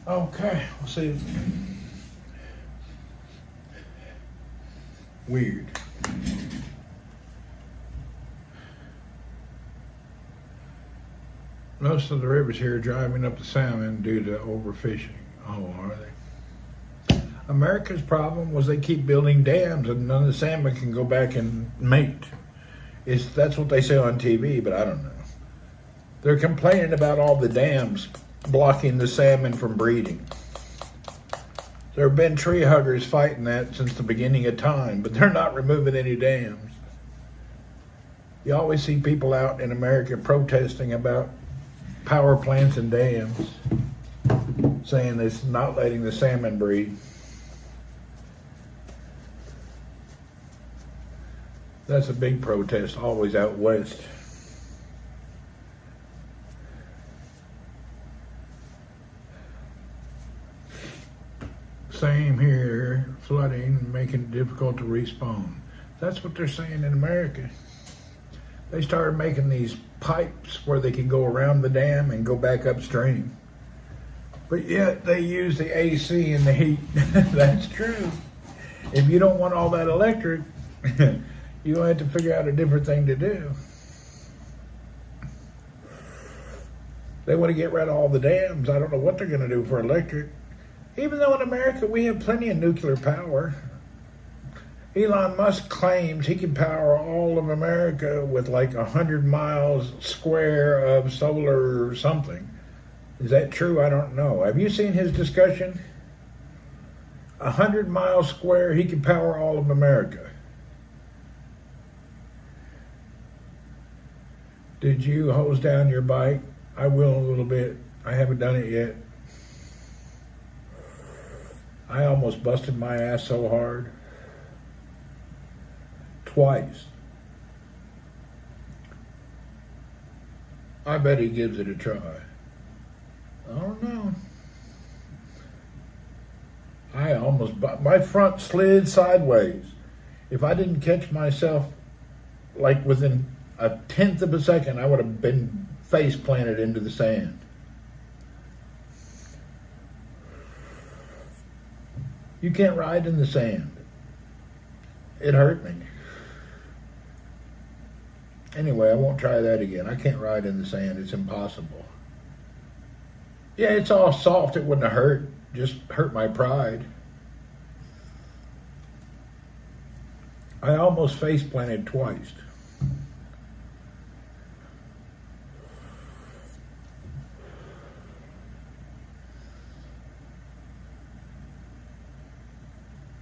S1: Okay, we'll see. Weird. Most of the rivers here are driving up the salmon due to overfishing. Oh, are they? America's problem was they keep building dams and none of the salmon can go back and mate. That's what they say on TV, but I don't know. They're complaining about all the dams blocking the salmon from breeding. There have been tree huggers fighting that since the beginning of time, but they're not removing any dams. You always see people out in America protesting about power plants and dams, saying it's not letting the salmon breed. That's a big protest, always out west. Same here, flooding, making it difficult to respawn. That's what they're saying in America. They started making these pipes where they can go around the dam and go back upstream. But yet they use the AC and the heat. That's true. If you don't want all that electric, you're going to have to figure out a different thing to do. They want to get rid of all the dams. I don't know what they're going to do for electric. Even though in America we have plenty of nuclear power. Elon Musk claims he can power all of America with like 100 miles square of solar or something. Is that true? I don't know. Have you seen his discussion? 100 miles square, he can power all of America. Did you hose down your bike? I will a little bit. I haven't done it yet. I almost busted my ass so hard. Twice. I bet he gives it a try. I don't know. My front slid sideways. If I didn't catch myself like within a tenth of a second, I would have been face planted into the sand. You can't ride in the sand. It hurt me. Anyway, I won't try that again. I can't ride in the sand. It's impossible. Yeah, it's all soft. It wouldn't have hurt. Just hurt my pride. I almost face planted twice.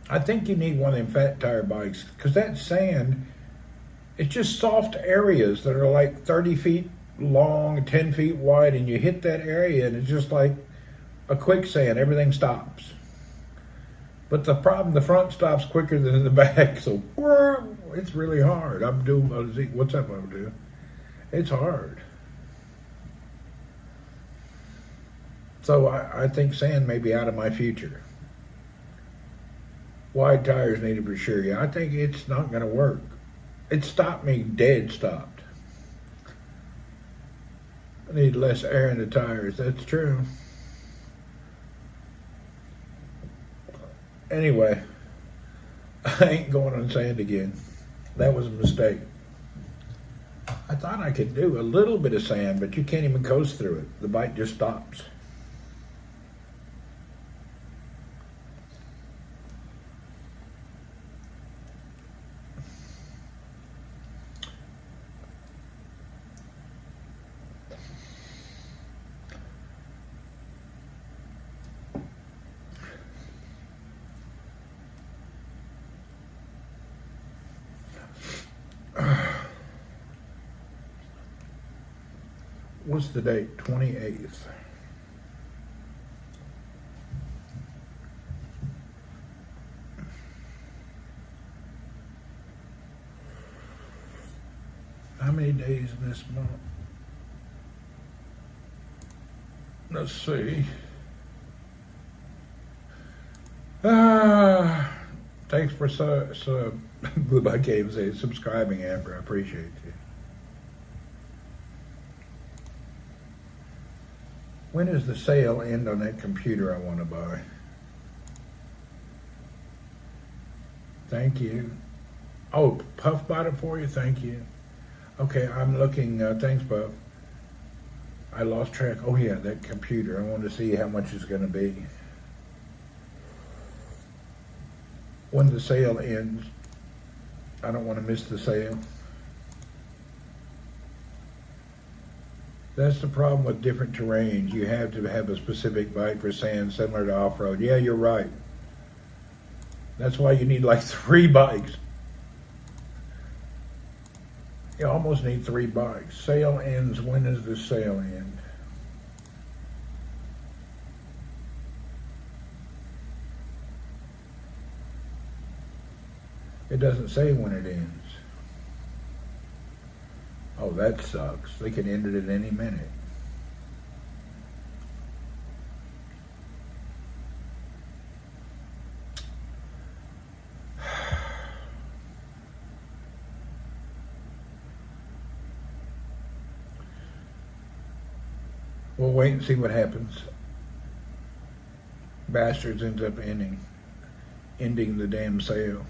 S1: I think you need one of them fat tire bikes because that sand, it's just soft areas that are like 30 feet long, 10 feet wide, and you hit that area and it's just like a quicksand. Everything stops. But the problem, the front stops quicker than the back, so it's really hard. What's that going to do? It's hard. So I think sand may be out of my future. Wide tires needed for sure. Yeah, I think it's not going to work. It stopped me, dead stopped. I need less air in the tires. That's true. Anyway, I ain't going on sand again. That was a mistake. I thought I could do a little bit of sand, but you can't even coast through it. The bike just stops. What's the date? 28th. How many days in this month? Let's see. Thanks for I can't even say subscribing, Amber. I appreciate you. When does the sale end on that computer I want to buy? Thank you. Oh, Puff bought it for you? Thank you. Okay, I'm looking. Thanks, Puff. I lost track. Oh, yeah, that computer. I wanted to see how much it's going to be. When the sale ends, I don't want to miss the sale. That's the problem with different terrains. You have to have a specific bike for sand similar to off-road. Yeah, you're right. That's why you need like 3 bikes. You almost need 3 bikes. Sale ends. When does the sale end? It doesn't say when it ends. Oh, that sucks. They can end it at any minute. We'll wait and see what happens. Bastards ends up ending the damn sale.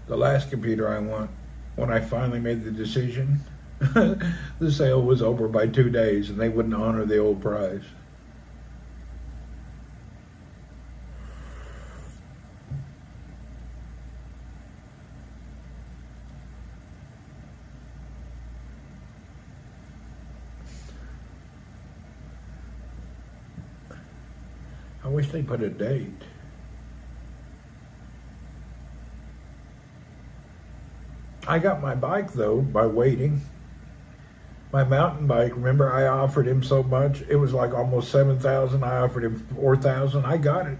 S1: The last computer I want, when I finally made the decision, the sale was over by 2 days and they wouldn't honor the old price. I wish they put a date. I got my bike though by waiting. My mountain bike, remember I offered him so much, it was like almost $7,000. I offered him $4,000. I got it.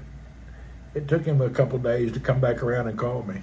S1: It took him a couple days to come back around and call me.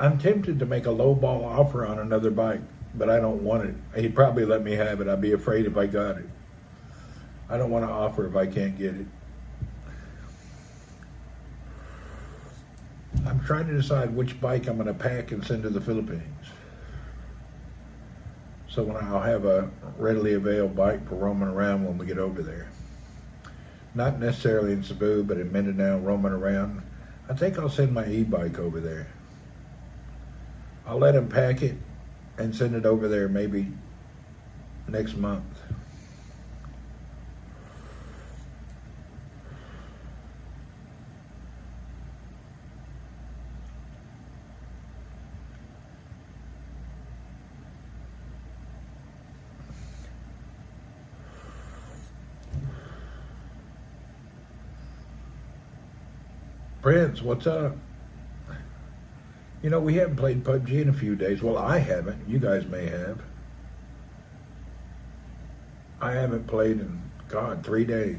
S1: I'm tempted to make a lowball offer on another bike, but I don't want it. He'd probably let me have it. I'd be afraid if I got it. I don't want to offer if I can't get it. I'm trying to decide which bike I'm going to pack and send to the Philippines. So when I'll have a readily available bike for roaming around when we get over there. Not necessarily in Cebu, but in Mindanao, roaming around. I think I'll send my e-bike over there. I'll let him pack it and send it over there maybe next month. Prince, what's up? You know, we haven't played PUBG in a few days. Well, I haven't. You guys may have. I haven't played in, God, 3 days.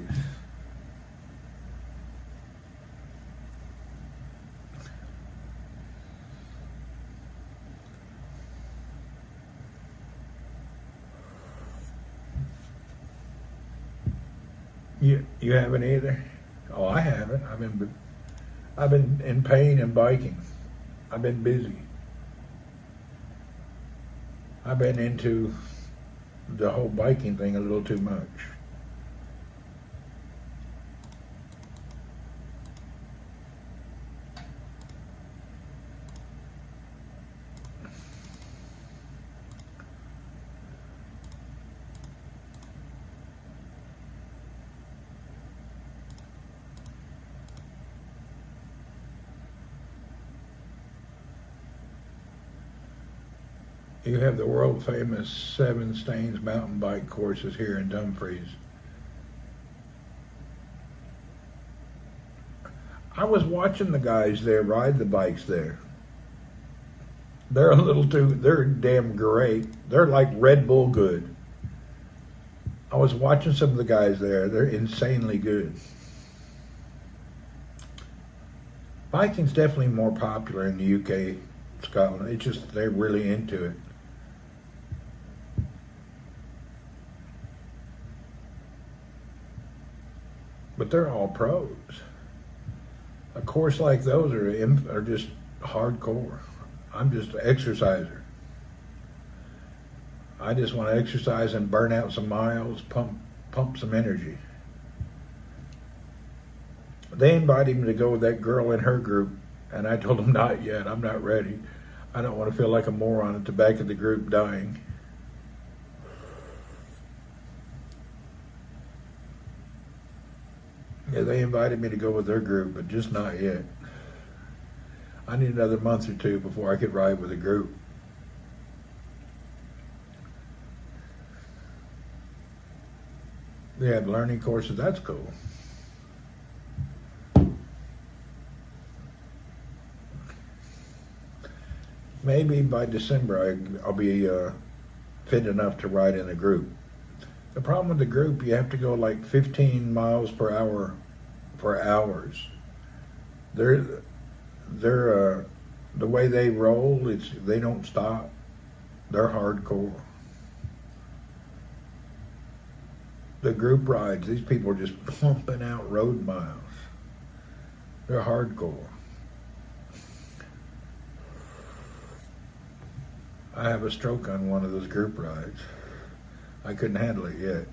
S1: You haven't either? Oh, I haven't. I've been in pain and biking. I've been busy. I've been into the whole biking thing a little too much. You have the world famous Seven Stains mountain bike courses here in Dumfries. I was watching the guys there ride the bikes there. They're damn great. They're like Red Bull good. I was watching some of the guys there. They're insanely good. Biking's definitely more popular in the UK, Scotland. It's just they're really into it. But they're all pros. A course like those are just hardcore. I'm just an exerciser. I just want to exercise and burn out some miles, pump some energy. They invited me to go with that girl in her group, and I told them not yet. I'm not ready. I don't want to feel like a moron at the back of the group dying. Yeah, they invited me to go with their group, but just not yet. I need another month or two before I could ride with a group. They have learning courses. That's cool. Maybe by December I'll be fit enough to ride in a group. The problem with the group, you have to go like 15 miles per hour for hours. They're the way they roll, they don't stop. They're hardcore. The group rides, these people are just pumping out road miles. They're hardcore. I have a stroke on one of those group rides. I couldn't handle it yet.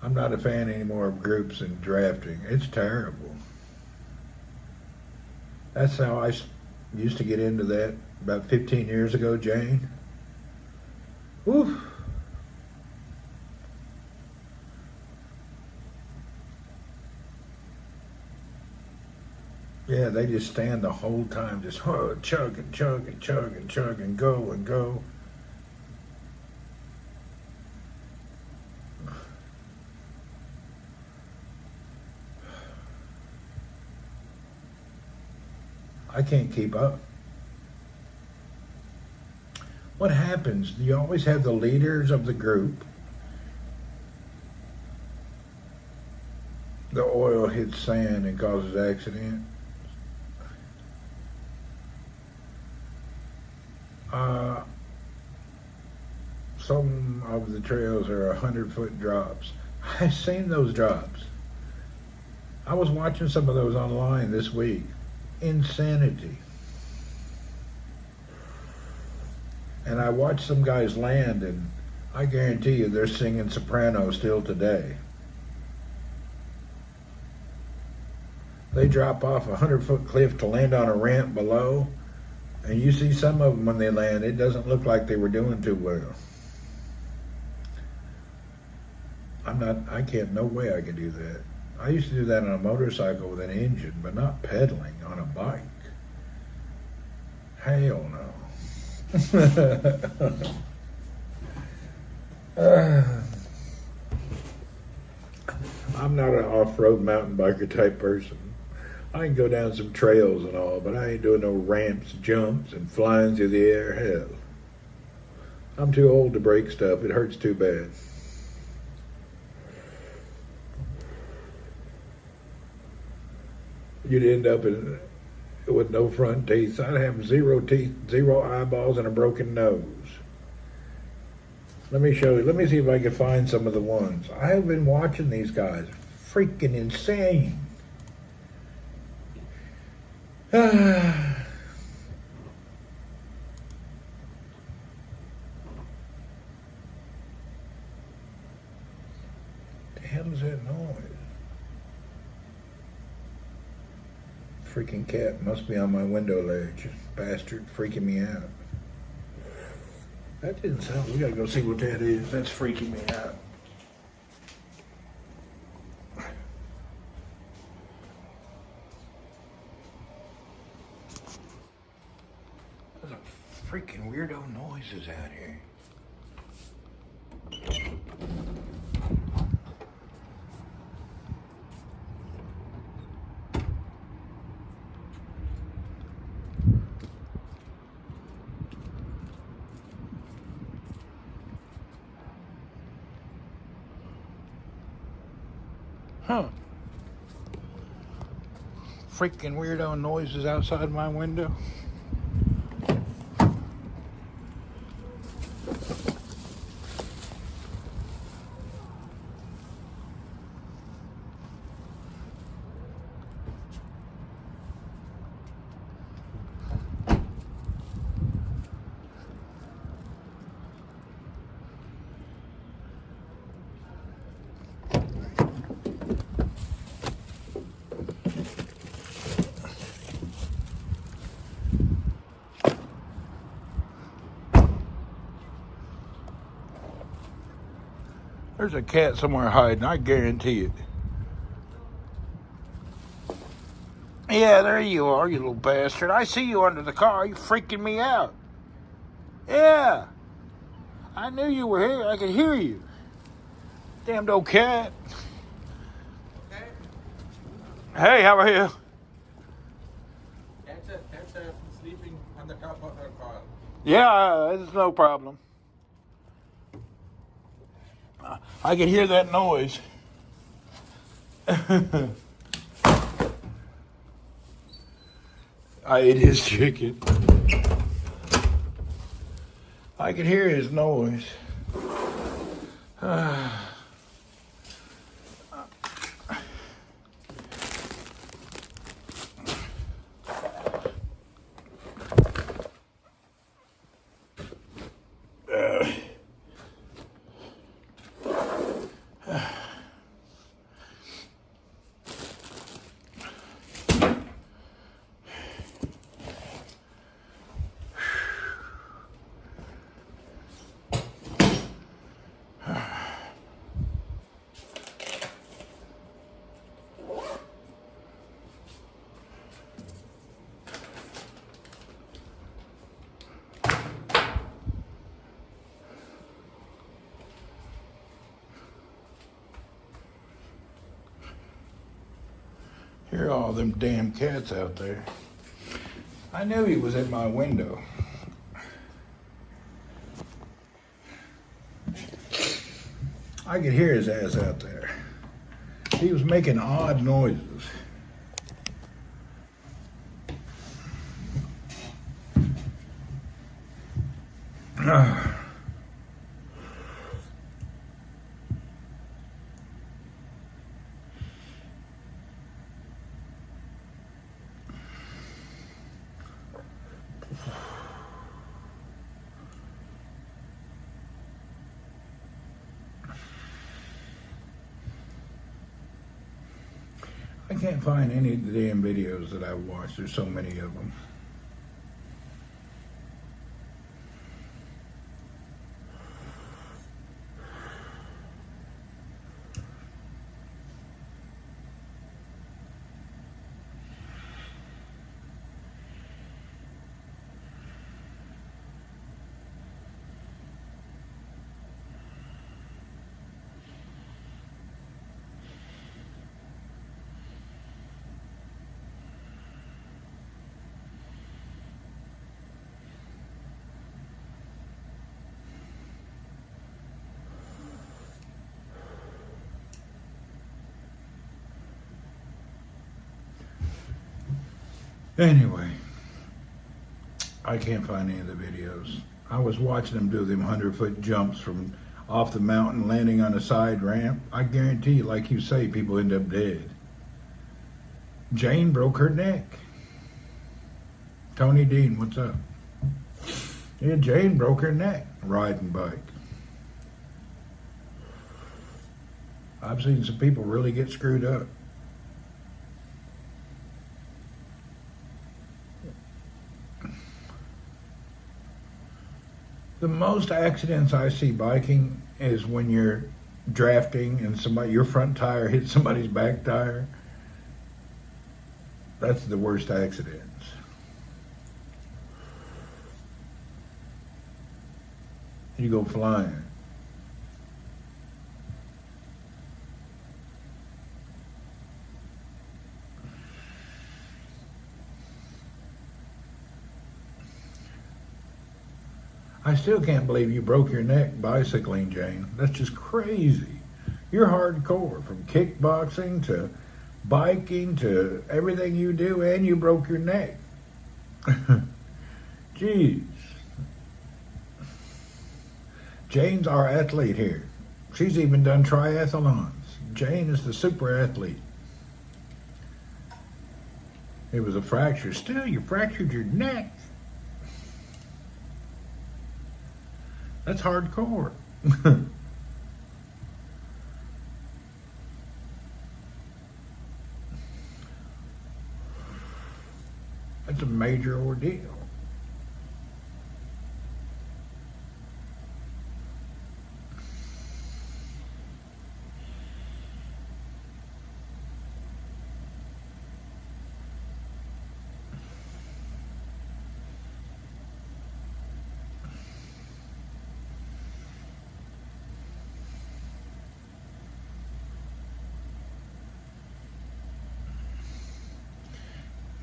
S1: I'm not a fan anymore of groups and drafting. It's terrible. That's how I used to get into that about 15 years ago, Jane. Whew. Yeah, they just stand the whole time, just chug and chug and chug and chug and go and go. I can't keep up. What happens? You always have the leaders of the group. The oil hits sand and causes accident. Some of the trails are 100-foot drops. I've seen those drops. I was watching some of those online this week. Insanity. And I watched some guys land, and I guarantee you they're singing soprano still today. They drop off a 100-foot cliff to land on a ramp below, and you see some of them when they land, it doesn't look like they were doing too well. I can't, no way I can do that. I used to do that on a motorcycle with an engine, but not pedaling on a bike. Hell no. I'm not an off-road mountain biker type person. I can go down some trails and all, but I ain't doing no ramps, jumps, and flying through the air. Hell, I'm too old to break stuff. It hurts too bad. You'd end up with no front teeth. I'd have 0 teeth, 0 eyeballs, and a broken nose. Let me show you. Let me see if I can find some of the ones. I have been watching these guys. Freaking insane. The hell is that noise? Freaking cat must be on my window ledge. Bastard freaking me out. That didn't sound. We gotta go see what that is. That's freaking me out. There's a freaking weirdo noises out here. Huh. Freaking weirdo noises outside my window. There's a cat somewhere hiding, I guarantee it. Yeah, there you are, you little bastard. I see you under the car. You're freaking me out. Yeah. I knew you were here. I could hear you. Damned old cat.
S3: Okay.
S1: Hey, how are you?
S3: Cats are sleeping on the top of her car.
S1: Yeah, it's no problem. I can hear that noise. I ate his chicken. I can hear his noise. Hear all them damn cats out there. I knew he was at my window. I could hear his ass out there. He was making odd noises. I can't find any of the damn videos that I've watched. There's so many of them. Anyway, I can't find any of the videos. I was watching them do them 100-foot jumps from off the mountain, landing on a side ramp. I guarantee you, like you say, people end up dead. Jane broke her neck. Tony Dean, what's up? Yeah, Jane broke her neck riding bike. I've seen some people really get screwed up. The most accidents I see biking is when you're drafting and your front tire hits somebody's back tire. That's the worst accidents. You go flying. I still can't believe you broke your neck bicycling, Jane. That's just crazy. You're hardcore, from kickboxing to biking to everything you do, and you broke your neck. Jeez. Jane's our athlete here. She's even done triathlons. Jane is the super athlete. It was a fracture. Still, you fractured your neck. That's hardcore. That's a major ordeal.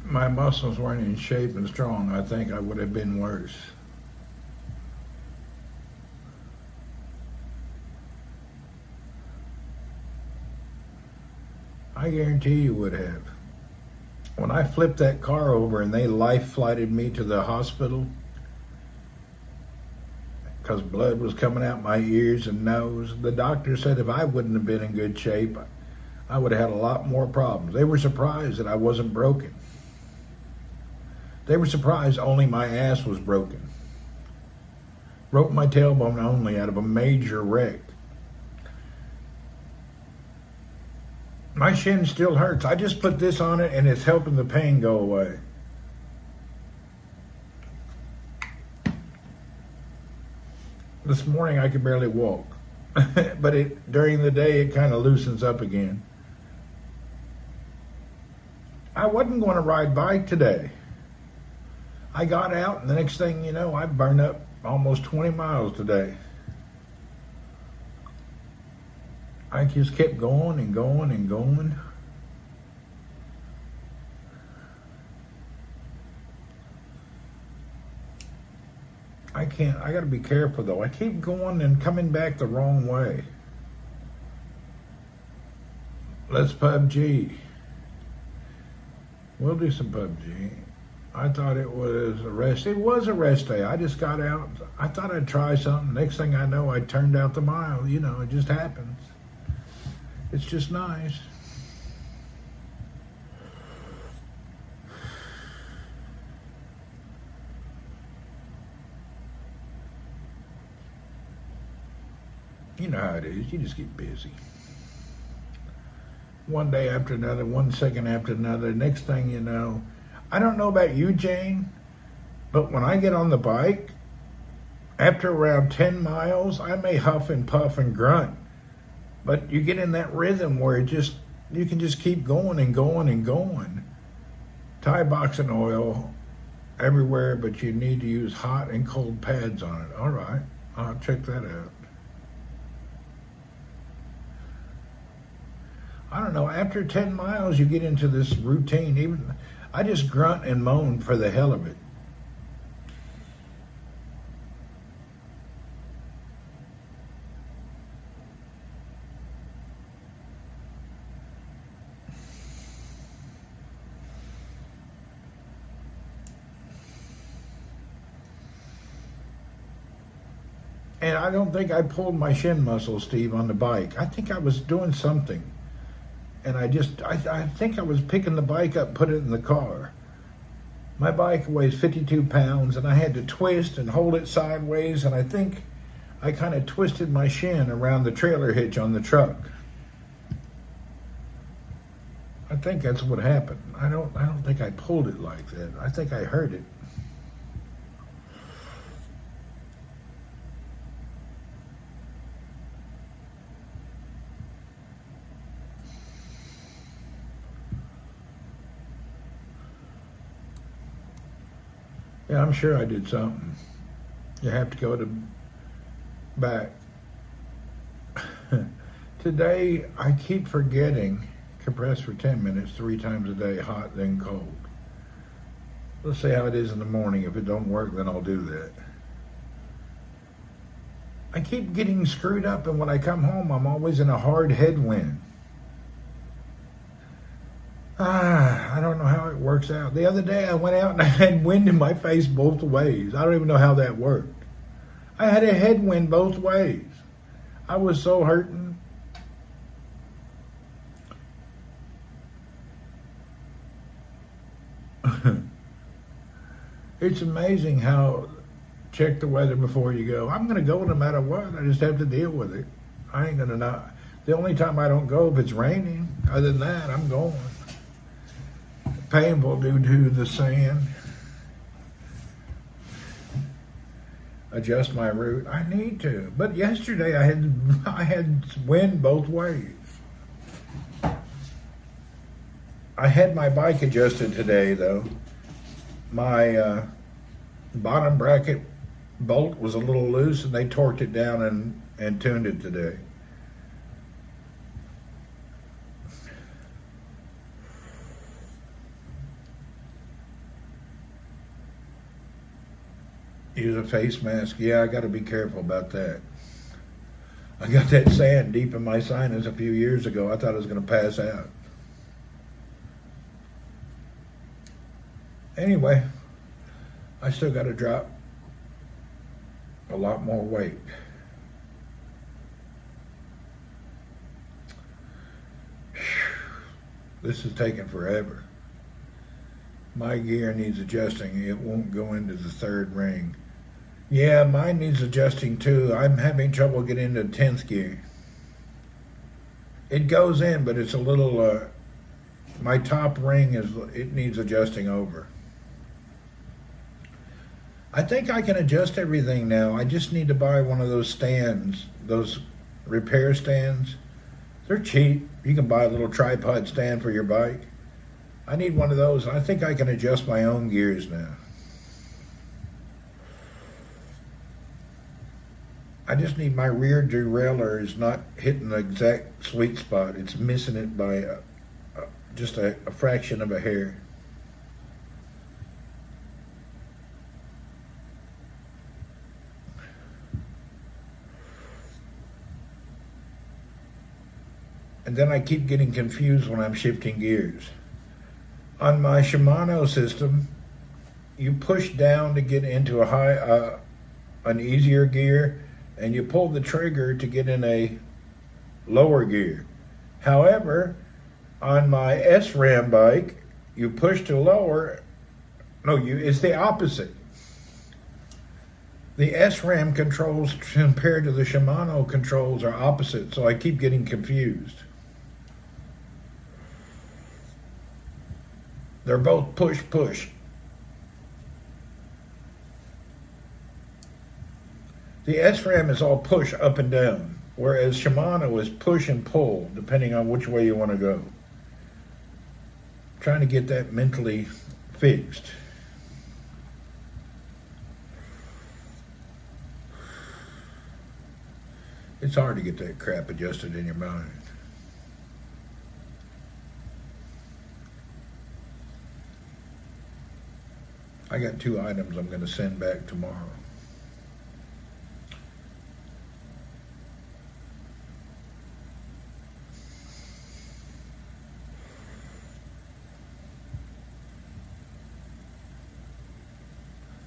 S1: My muscles weren't in shape and strong, I think I would have been worse. I guarantee you would have. When I flipped that car over and they life flighted me to the hospital because blood was coming out my ears and nose, the doctor said if I wouldn't have been in good shape, I would have had a lot more problems. They were surprised that I wasn't broken. They were surprised only my ass was broken. Broke my tailbone only out of a major wreck. My shin still hurts. I just put this on it and it's helping the pain go away. This morning I could barely walk. But during the day it kind of loosens up again. I wasn't going to ride bike today. I got out, and the next thing you know, I burned up almost 20 miles today. I just kept going and going and going. I got to be careful, though. I keep going and coming back the wrong way. Let's PUBG. We'll do some PUBG. I thought it was a rest. It was a rest day. I just got out. I thought I'd try something. Next thing I know, I turned out the mile. You know, it just happens. It's just nice. You know how it is. You just get busy. one day after another, 1 second after another. Next thing you know, I don't know about you, Jane, but when I get on the bike, after around 10 miles, I may huff and puff and grunt. But you get in that rhythm where you can just keep going and going and going. Thai boxing oil everywhere, but you need to use hot and cold pads on it. All right, I'll check that out. I don't know, after 10 miles, you get into this routine. Even I just grunt and moan for the hell of it. And I don't think I pulled my shin muscle, Steve, on the bike. I think I was doing something. And I think I was picking the bike up, put it in the car. My bike weighs 52 pounds, and I had to twist and hold it sideways, and I think I kind of twisted my shin around the trailer hitch on the truck. I think that's what happened. I don't think I pulled it like that. I think I hurt it. Yeah, I'm sure I did something. You have to go to back. Today, I keep forgetting compress for 10 minutes, 3 times a day, hot, then cold. Let's see how it is in the morning. If it don't work, then I'll do that. I keep getting screwed up, and when I come home, I'm always in a hard headwind. I don't know how it works out. The other day I went out and I had wind in my face both ways. I don't even know how that worked. I had a headwind both ways. I was so hurting. It's amazing how check the weather before you go. I'm going to go no matter what. I just have to deal with it. I ain't going to not. The only time I don't go if it's raining. Other than that, I'm going. Painful due to the sand. Adjust my route. I need to. But yesterday I had wind both ways. I had my bike adjusted today though. My bottom bracket bolt was a little loose and they torqued it down and tuned it today. Use a face mask. Yeah, I got to be careful about that. I got that sand deep in my sinus a few years ago. I thought I was going to pass out. Anyway, I still got to drop a lot more weight. This is taking forever. My gear needs adjusting. It won't go into the third ring. Yeah, mine needs adjusting too. I'm having trouble getting into 10th gear. It goes in, but it's a little, my top ring it needs adjusting over. I think I can adjust everything now. I just need to buy one of those stands, those repair stands. They're cheap. You can buy a little tripod stand for your bike. I need one of those. I think I can adjust my own gears now. I just need my rear derailleur is not hitting the exact sweet spot. It's missing it by just a fraction of a hair. And then I keep getting confused when I'm shifting gears. On my Shimano system, you push down to get into an easier gear, and you pull the trigger to get in a lower gear. However, on my SRAM bike, you push to lower. No, it's the opposite. The SRAM controls compared to the Shimano controls are opposite, so I keep getting confused. They're both push. The SRAM is all push up and down, whereas Shimano is push and pull, depending on which way you want to go. Trying to get that mentally fixed. It's hard to get that crap adjusted in your mind. I got 2 items I'm going to send back tomorrow.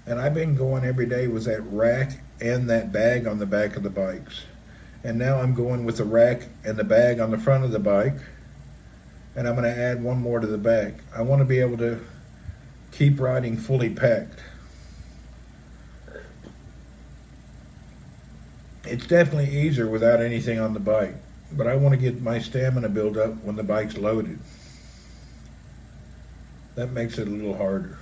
S1: And I've been going every day with that rack and that bag on the back of the bikes. And now I'm going with the rack and the bag on the front of the bike. And I'm going to add one more to the back. I want to be able to keep riding fully packed. It's definitely easier without anything on the bike. But I want to get my stamina built up when the bike's loaded. That makes it a little harder.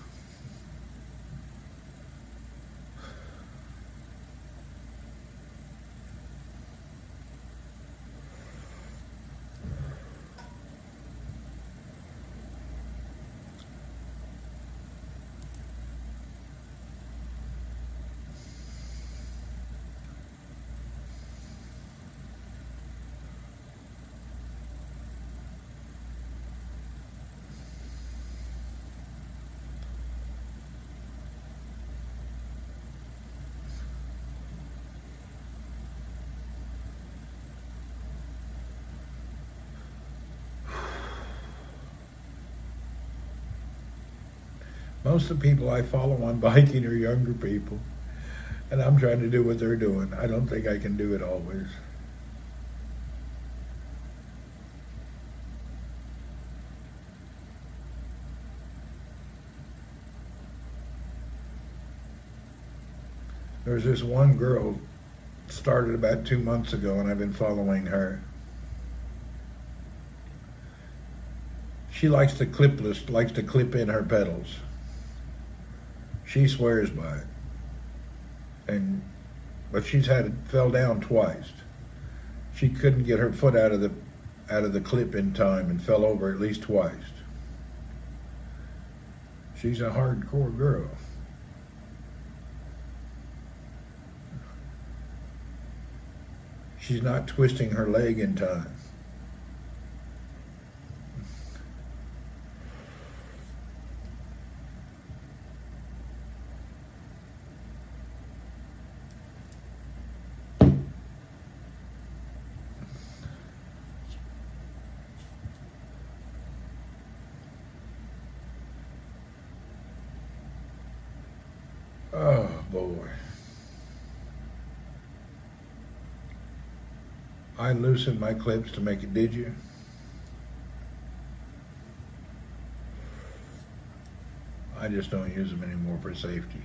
S1: Most of the people I follow on biking are younger people, and I'm trying to do what they're doing. I don't think I can do it always. There's this one girl, started about 2 months ago, and I've been following her. She likes to clip in her pedals. She swears by it. But she's fell down twice. She couldn't get her foot out of the clip in time and fell over at least twice. She's a hardcore girl. She's not twisting her leg in time. Oh, boy. I loosened my clips to make it, did you? I just don't use them anymore for safety.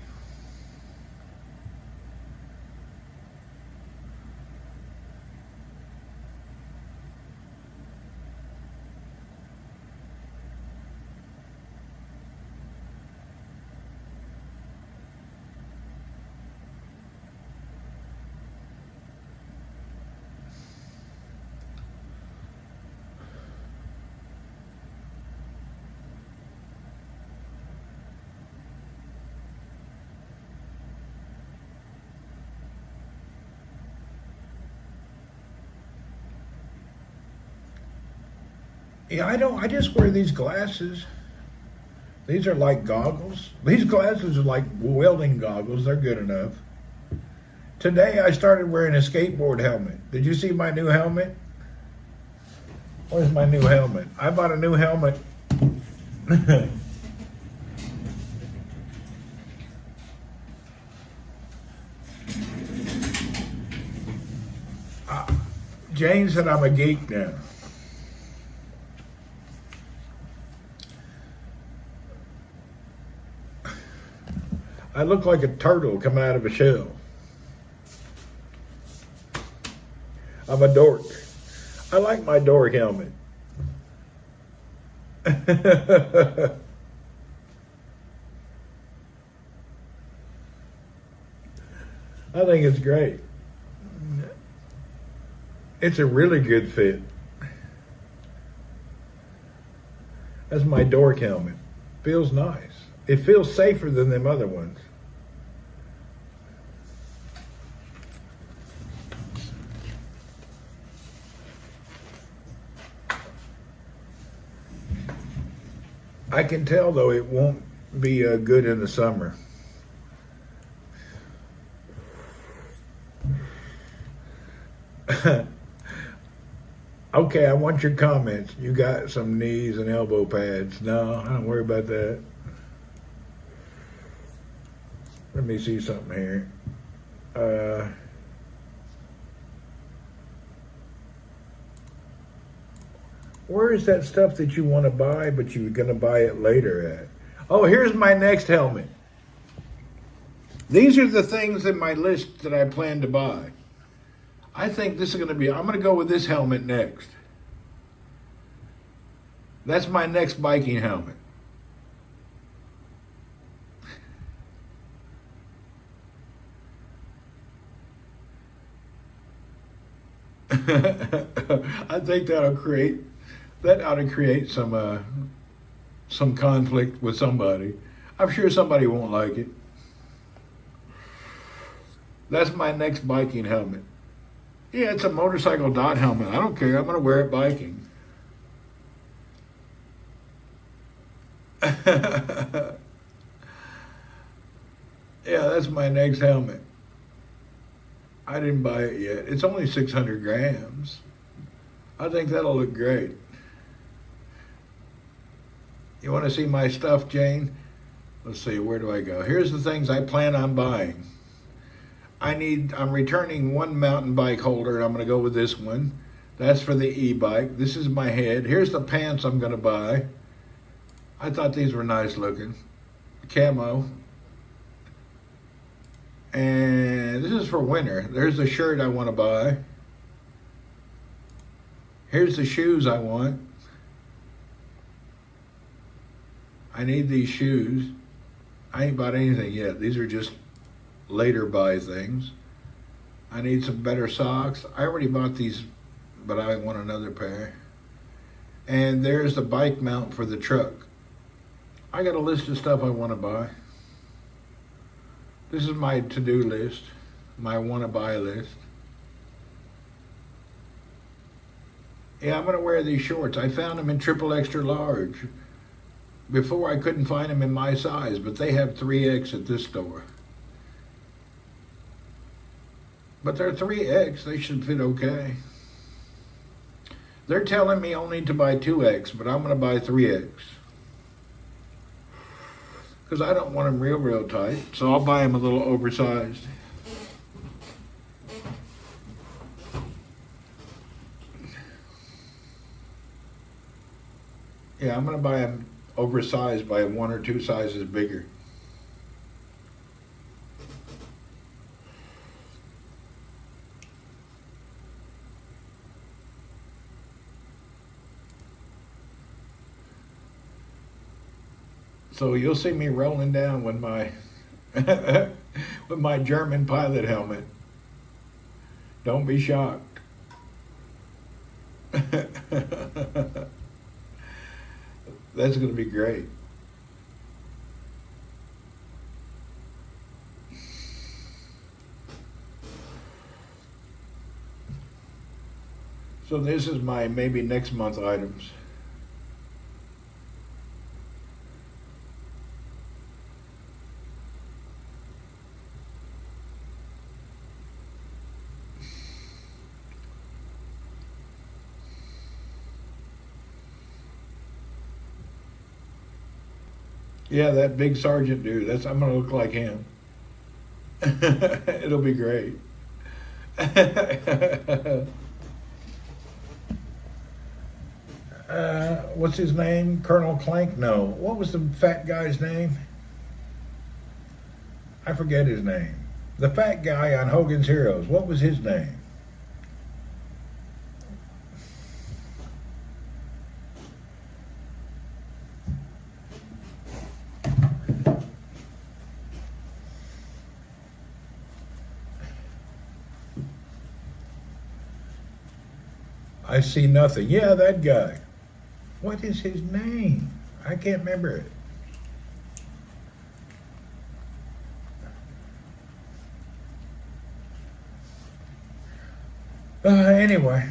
S1: Yeah, I just wear these glasses. These are like goggles. These glasses are like welding goggles. They're good enough. Today I started wearing a skateboard helmet. Did you see my new helmet? Where's my new helmet? I bought a new helmet. Jane said I'm a geek now. I look like a turtle coming out of a shell. I'm a dork. I like my dork helmet. I think it's great. It's a really good fit. That's my dork helmet. Feels nice. It feels safer than them other ones. I can tell though it won't be good in the summer. Okay, I want your comments. You got some knees and elbow pads. No, I don't worry about that. Let me see something here. Where is that stuff that you want to buy, but you're going to buy it later at? Oh, here's my next helmet. These are the things in my list that I plan to buy. I think this is going to be, I'm going to go with this helmet next. That's my next biking helmet. I think that ought to create some conflict with somebody. I'm sure somebody won't like it. That's my next biking helmet. Yeah, it's a motorcycle dot helmet. I don't care. I'm going to wear it biking. Yeah, that's my next helmet. I didn't buy it yet. It's only 600 grams. I think that'll look great. You want to see my stuff, Jane? Let's see, where do I go? Here's the things I plan on buying. I'm returning one mountain bike holder, and I'm going to go with this one. That's for the e-bike. This is my head. Here's the pants I'm going to buy. I thought these were nice looking. Camo. And this is for winter. There's the shirt I want to buy. Here's the shoes I want. I need these shoes. I ain't bought anything yet. These are just later buy things. I need some better socks. I already bought these, but I want another pair. And there's the bike mount for the truck. I got a list of stuff I want to buy. This is my to-do list, my want-to-buy list. Yeah, I'm going to wear these shorts. I found them in triple extra large. Before I couldn't find them in my size, but they have 3X at this store. But they're 3X, they should fit okay. They're telling me only to buy 2X, but I'm going to buy 3X. Because I don't want them real tight, so I'll buy them a little oversized. Yeah, I'm going to buy them oversized by 1 or 2 sizes bigger. So you'll see me rolling down with my with my German pilot helmet. Don't be shocked. That's going to be great. So this is my maybe next month items. Yeah, that big sergeant dude. I'm gonna look like him. It'll be great. What's his name? Colonel Clank? No. What was the fat guy's name? I forget his name. The fat guy on Hogan's Heroes. What was his name? I see nothing. Yeah, that guy. What is his name? I can't remember it. Anyway,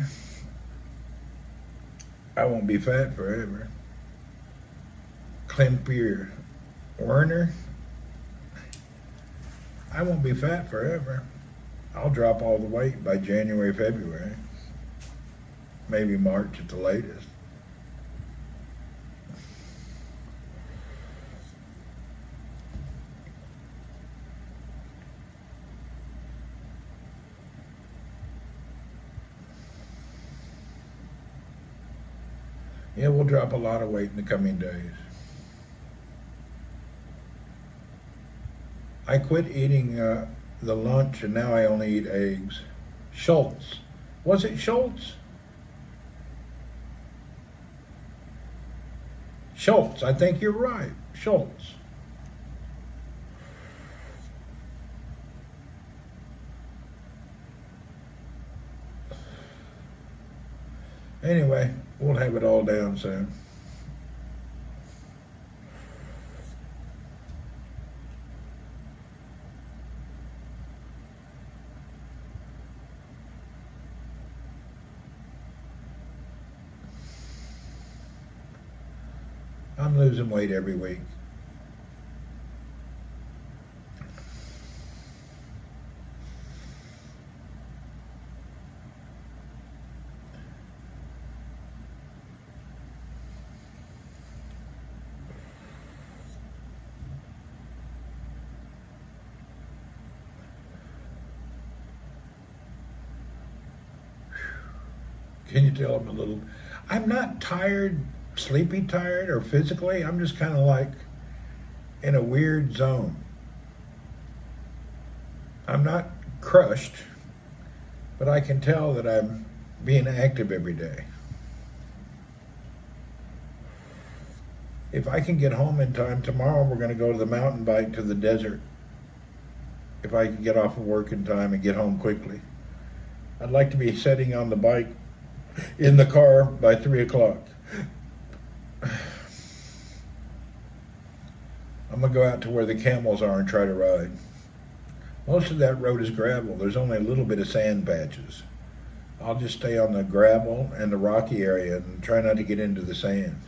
S1: I won't be fat forever. Klimpier Werner, I won't be fat forever. I'll drop all the weight by January, February. Maybe March at the latest. Yeah, we'll drop a lot of weight in the coming days. I quit eating the lunch and now I only eat eggs. Schultz. Was it Schultz? Schultz, I think you're right. Schultz. Anyway, we'll have it all down soon. I'm losing weight every week. Can you tell I'm not tired, sleepy tired, or physically. I'm just kind of like in a weird zone. I'm not crushed, but I can tell that I'm being active every day. If I can get home in time, tomorrow we're going to go to the mountain bike to the desert. If I can get off of work in time and get home quickly. I'd like to be sitting on the bike in the car by 3 o'clock. I'm going to go out to where the camels are and try to ride. Most of that road is gravel. There's only a little bit of sand patches. I'll just stay on the gravel and the rocky area and try not to get into the sand.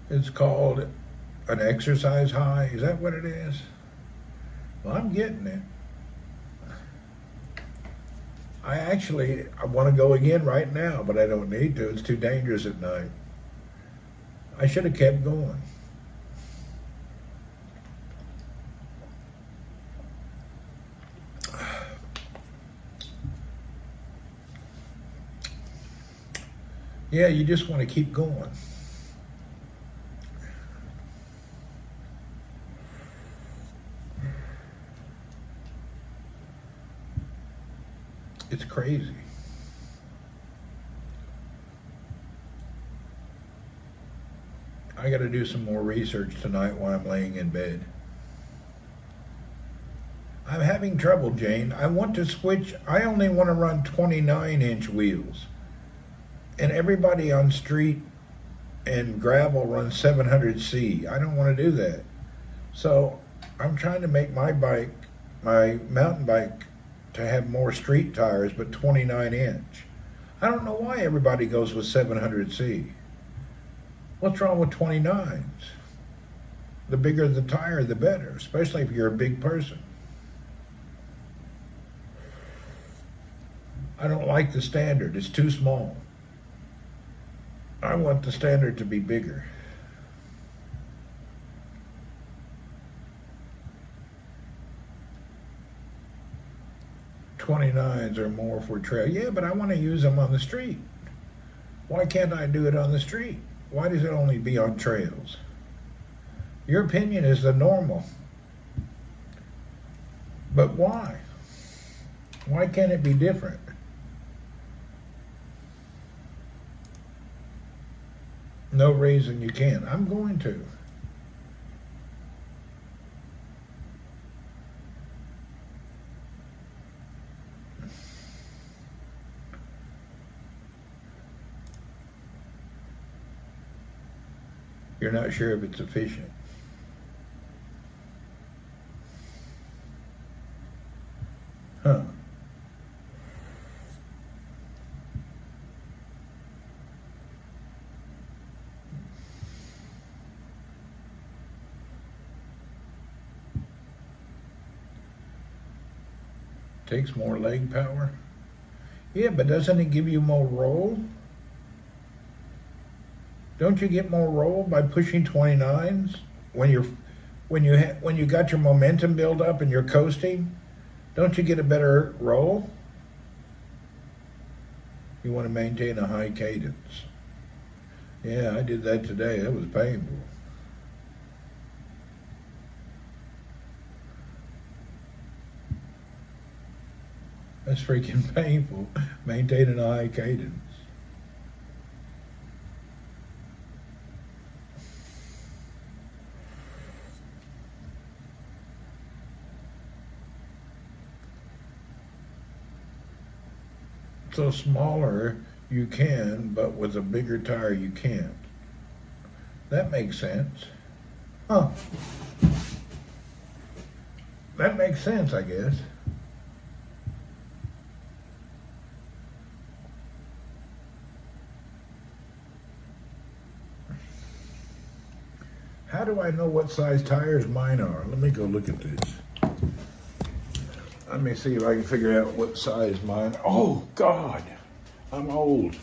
S1: It's called an exercise high. Is that what it is? Well, I'm getting it. I want to go again right now, but I don't need to. It's too dangerous at night. I should have kept going. Yeah, you just want to keep going. It's crazy. I got to do some more research tonight while I'm laying in bed. I'm having trouble, Jane. I want to switch. I only want to run 29-inch wheels. And everybody on street and gravel runs 700C. I don't want to do that. So I'm trying to make my bike, my mountain bike, to have more street tires, but 29-inch. I don't know why everybody goes with 700C. What's wrong with 29s? The bigger the tire, the better, especially if you're a big person. I don't like the standard. It's too small. I want the standard to be bigger. '29s or more for trail. Yeah, but I want to use them on the street. Why can't I do it on the street? Why does it only be on trails? Your opinion is the normal. But why? Why can't it be different? No reason you can't. I'm going to. You're not sure if it's efficient. Huh. Takes more leg power. Yeah, but doesn't it give you more roll? Don't you get more roll by pushing 29s when you got your momentum build up and you're coasting? Don't you get a better roll? You want to maintain a high cadence. Yeah, I did that today. That was painful. That's freaking painful, maintaining a high cadence. So smaller you can, but with a bigger tire you can't. That makes sense. Huh. That makes sense, I guess. How do I know what size tires mine are? Let me go look at this. Let me see if I can figure out what size mine. Oh, God, I'm old.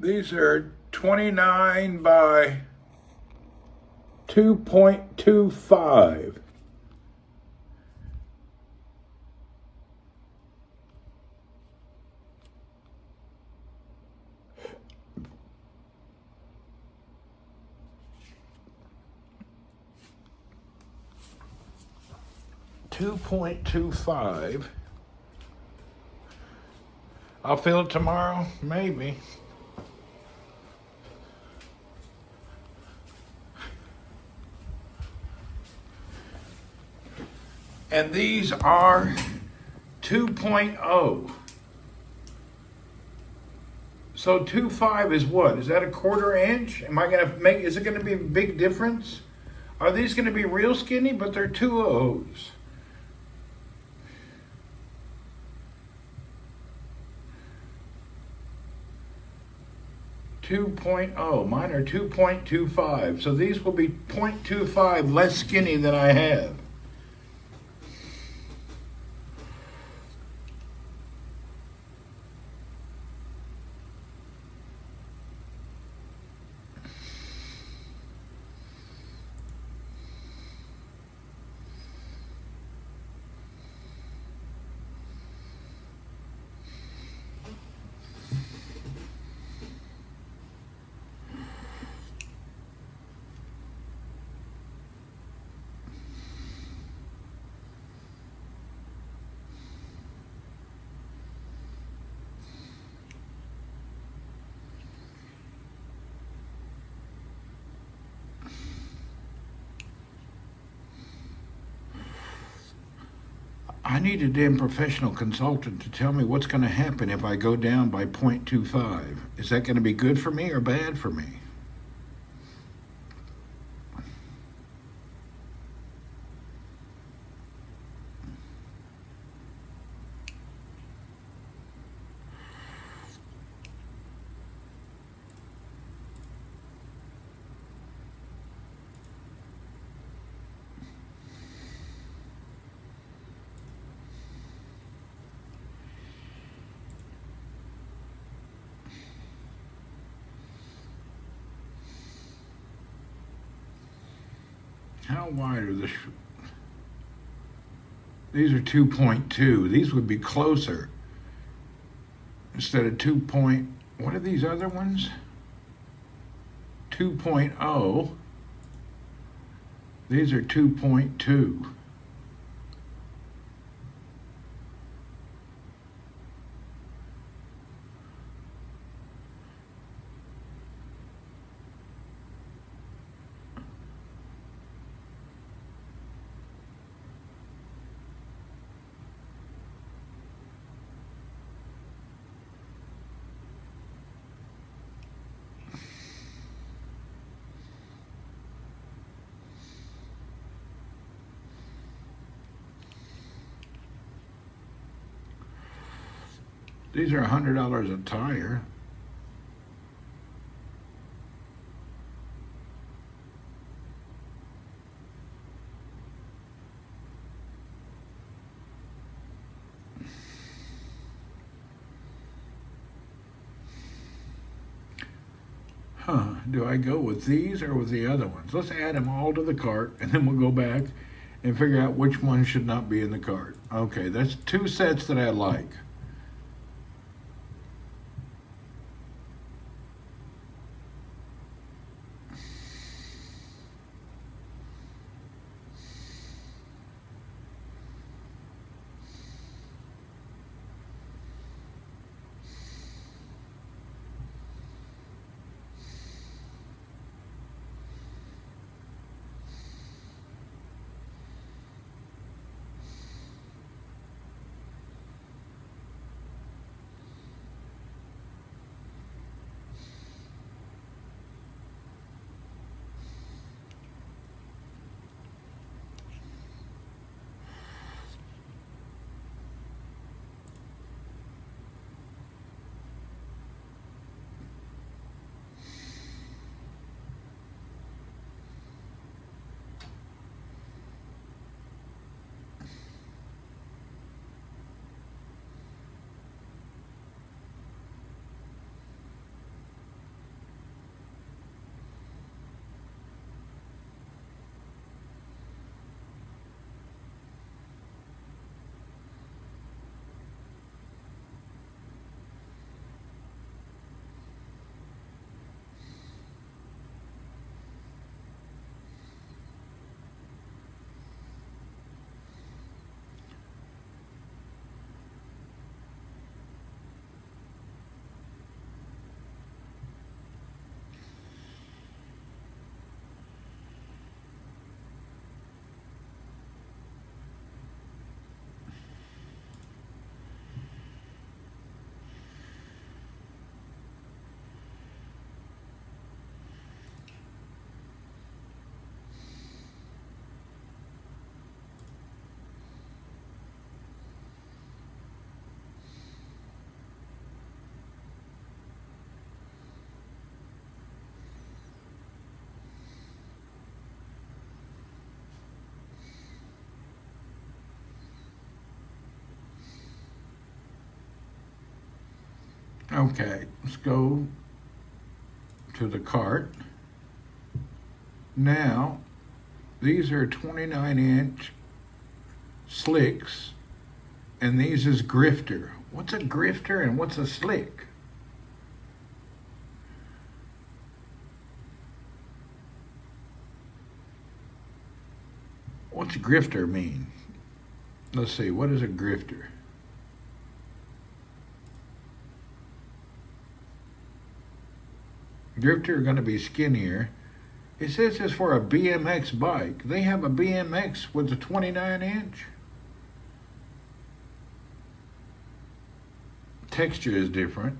S1: These are 29 by 2.25. .25. I'll feel it tomorrow, maybe. And these are 2.0. So 2.5 is what? Is that a quarter inch? Am I gonna make? Is it gonna be a big difference? Are these gonna be real skinny? But they're 2.0s. Mine are 2.25. So these will be 0.25 less skinny than I have. I need a damn professional consultant to tell me what's going to happen if I go down by 0.25. Is that going to be good for me or bad for me? How wide are the These are 2.2. These would be closer. Instead of 2. What are these other ones? 2.0. These are 2.2. These are $100 a tire. Do I go with these or with the other ones? Let's add them all to the cart, and then we'll go back and figure out which one should not be in the cart. Okay, that's 2 sets that I like. Okay, let's go to the cart. Now, these are 29-inch slicks, and these is grifter. What's a grifter and what's a slick? What's grifter mean? Let's see, what is a grifter? Grifter are going to be skinnier. It says it's for a BMX bike. They have a BMX with a 29-inch. Texture is different.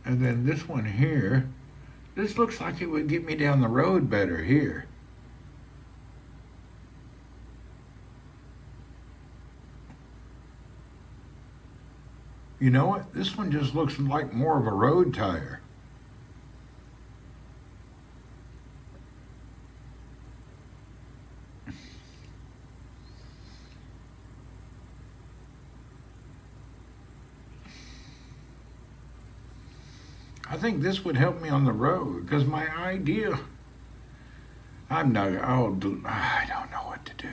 S1: And then this one here, this looks like it would get me down the road better here. You know what? This one just looks like more of a road tire. I think this would help me on the road because my idea, I don't know what to do.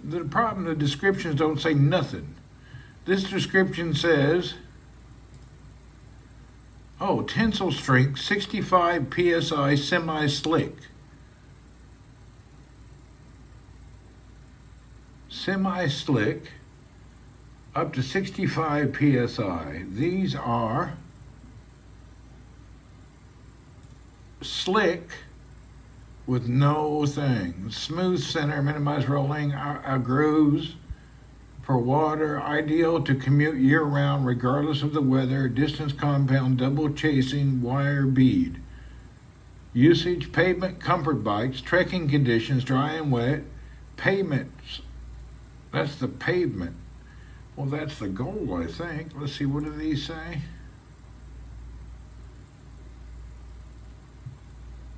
S1: The problem, the descriptions don't say nothing. This description says, oh, tensile strength, 65 PSI semi-slick. Semi-slick, up to 65 psi. These are slick with no things. Smooth center, minimize rolling, grooves for water, ideal to commute year-round regardless of the weather, distance compound, double chasing, wire bead. Usage, pavement, comfort bikes, trekking conditions, dry and wet, pavements. That's the pavement. Well, that's the goal, I think. Let's see, what do these say?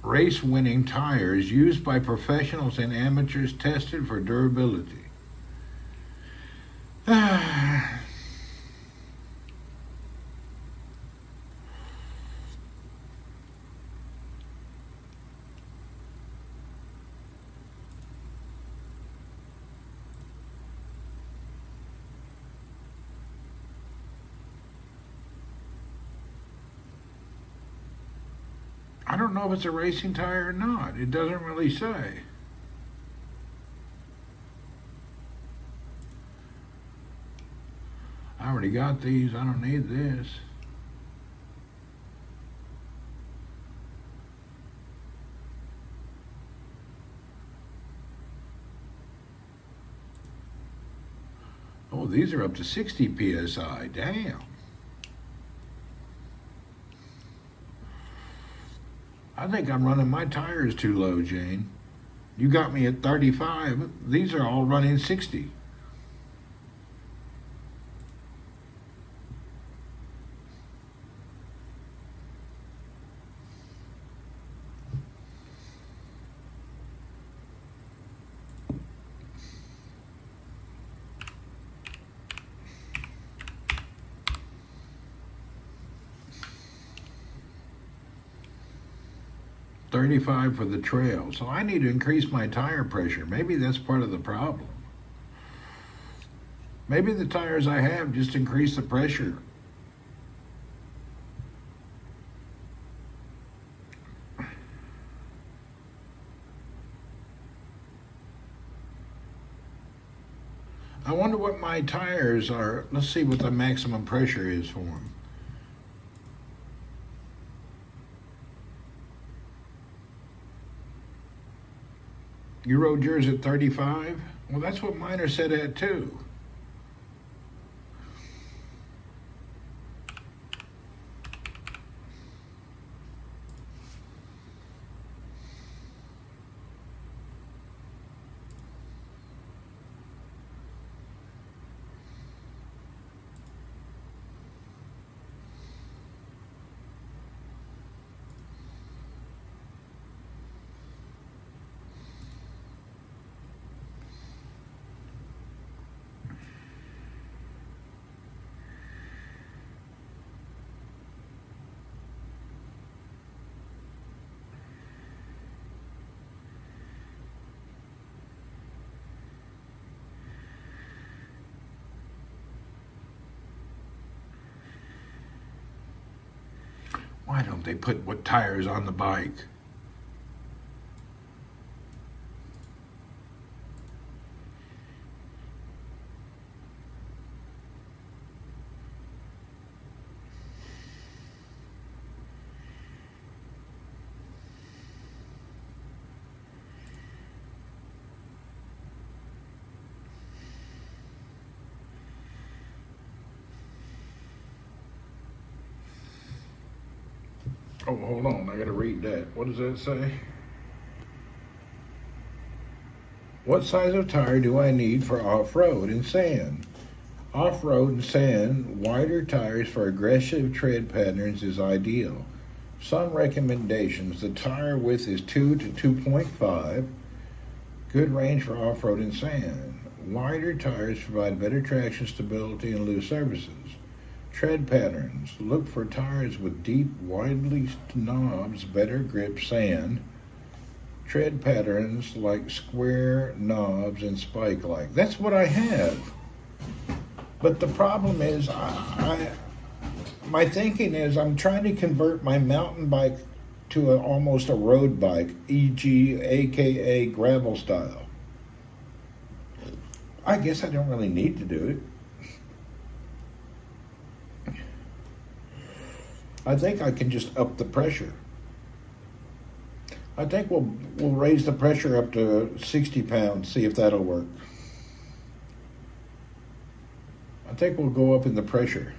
S1: Race-winning tires used by professionals and amateurs, tested for durability. I don't know if it's a racing tire or not. It doesn't really say. I already got these. I don't need this. Oh, these are up to 60 psi. Damn. I think I'm running my tires too low, Jane. You got me at 35. These are all running 60. $35 for the trail. So I need to increase my tire pressure. Maybe that's part of the problem. Maybe the tires I have just increase the pressure. I wonder what my tires are. Let's see what the maximum pressure is for them. You rode yours at 35? Well, that's what mine are set at too. Why don't they put what tires on the bike? Oh, hold on, I gotta read that. What does that say? What size of tire do I need for off-road and sand? Off-road and sand, wider tires for aggressive tread patterns is ideal. Some recommendations: the tire width is 2 to 2.5. Good range for off-road and sand. Wider tires provide better traction stability and loose surfaces. Tread patterns. Look for tires with deep, widely knobs, better grip sand. Tread patterns like square knobs and spike-like. That's what I have. But the problem is, my thinking is I'm trying to convert my mountain bike to almost a road bike, e.g., aka gravel style. I guess I don't really need to do it. I think I can just up the pressure. I think we'll raise the pressure up to 60 pounds, see if that'll work. I think we'll go up in the pressure.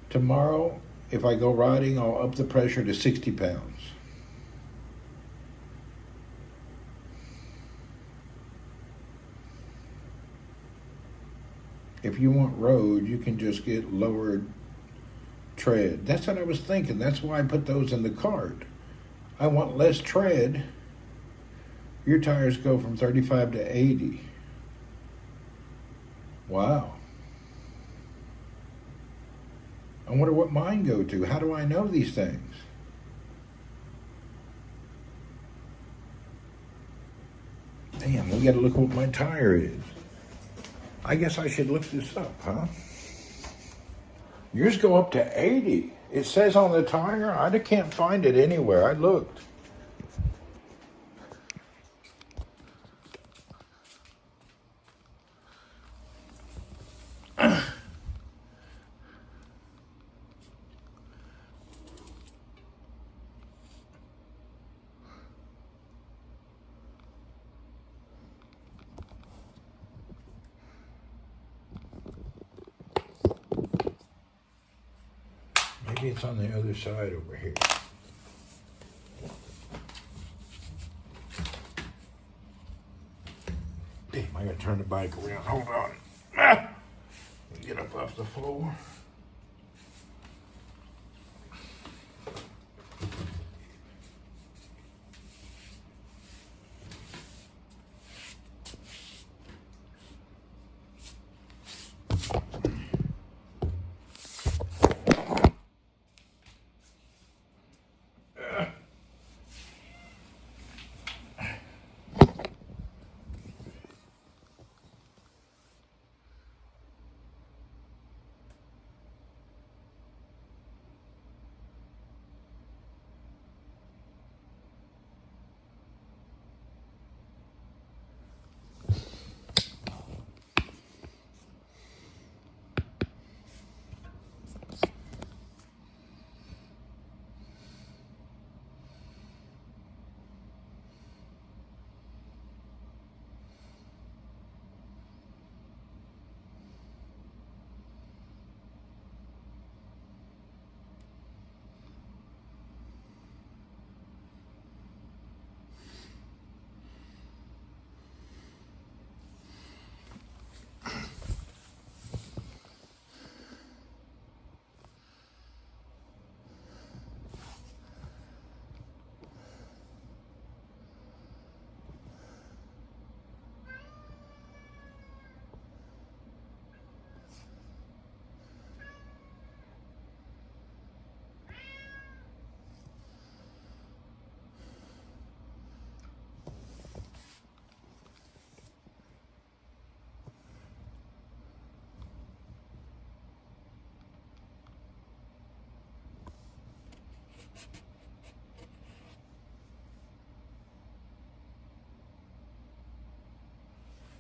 S1: Tomorrow, if I go riding, I'll up the pressure to 60 pounds. If you want road, you can just get lowered tread. That's what I was thinking. That's why I put those in the cart. I want less tread. Your tires go from 35 to 80. Wow. I wonder what mine go to. How do I know these things? Damn, we gotta look what my tire is. I guess I should look this up, huh? Yours go up to 80. It says on the tire. I can't find it anywhere. I looked. Maybe it's on the other side over here. Damn, I gotta turn the bike around. Hold on. Get up off the floor.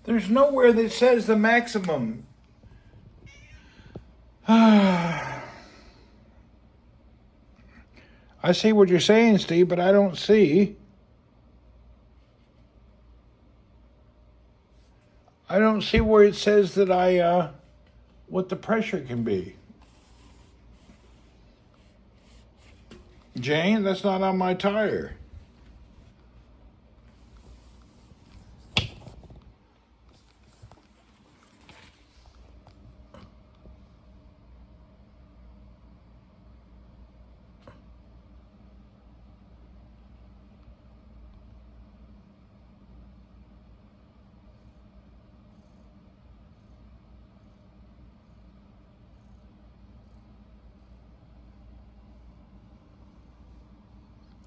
S1: There's nowhere that says the maximum. I see what you're saying, Steve, but I don't see. I don't see where it says that what the pressure can be. Jane, that's not on my tire.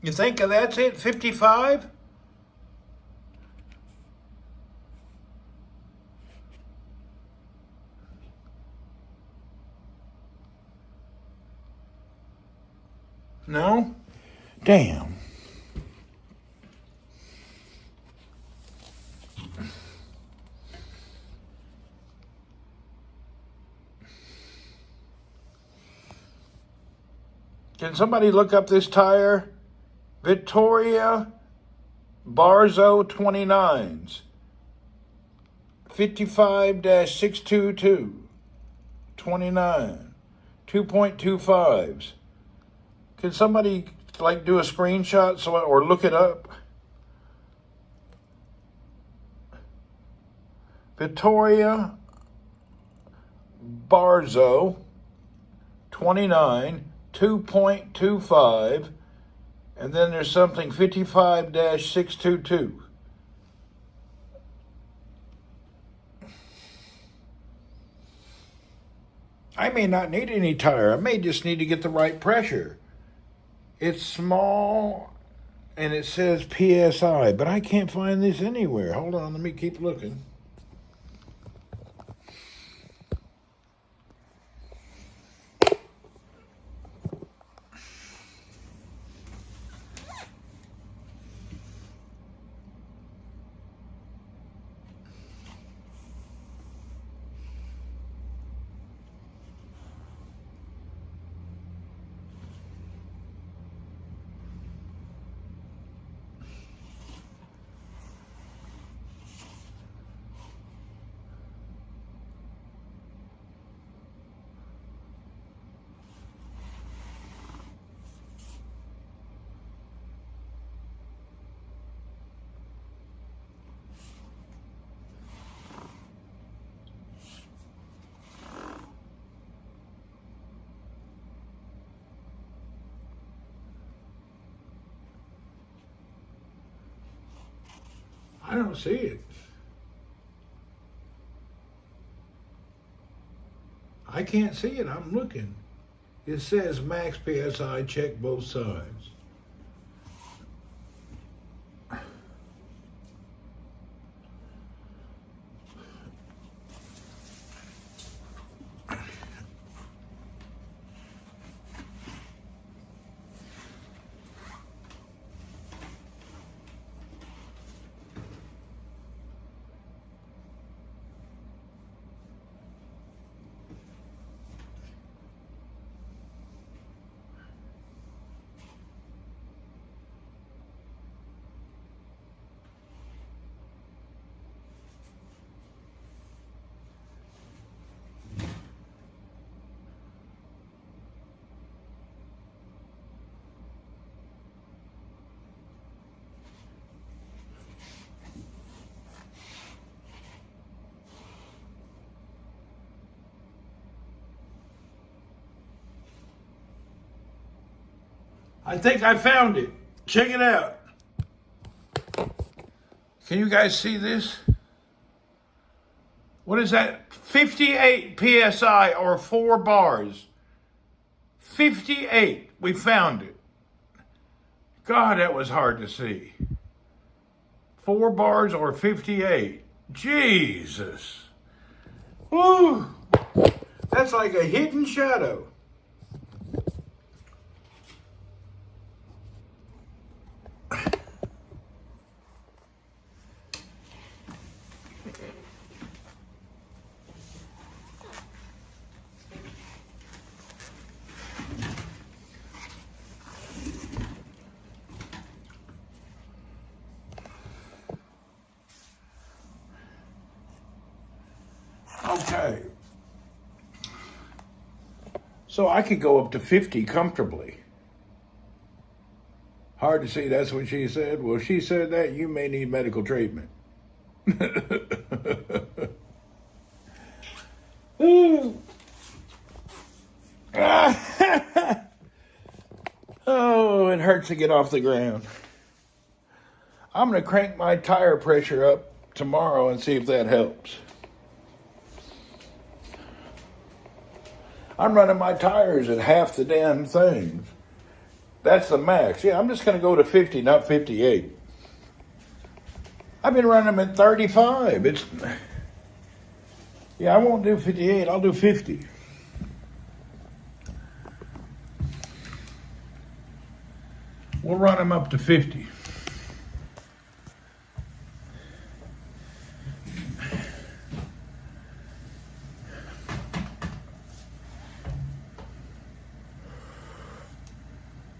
S1: You think that's it, 55? No? Damn. Can somebody look up this tire? Victoria Barzo 29s. 55-622. 29. 2.25s. Can somebody like do a screenshot or look it up? Victoria Barzo 29, 2.25, and then there's something 55-622. I may not need any tire. I may just need to get the right pressure. It's small and it says PSI, but I can't find this anywhere. Hold on, let me keep looking. I don't see it. I can't see it. I'm looking. It says max PSI, check both sides. I think I found it. Check it out. Can you guys see this? What is that? 58 PSI or 4 bars. 58. We found it. God, that was hard to see. 4 bars or 58. Jesus. Woo. That's like a hidden shadow. Okay. So I could go up to 50 comfortably. Hard to see, that's what she said. Well, if she said that, you may need medical treatment. Oh, it hurts to get off the ground. I'm going to crank my tire pressure up tomorrow and see if that helps. I'm running my tires at half the damn thing. That's the max. Yeah, I'm just going to go to 50, not 58. I've been running them at 35. Yeah, I won't do 58. I'll do 50. We'll run them up to 50.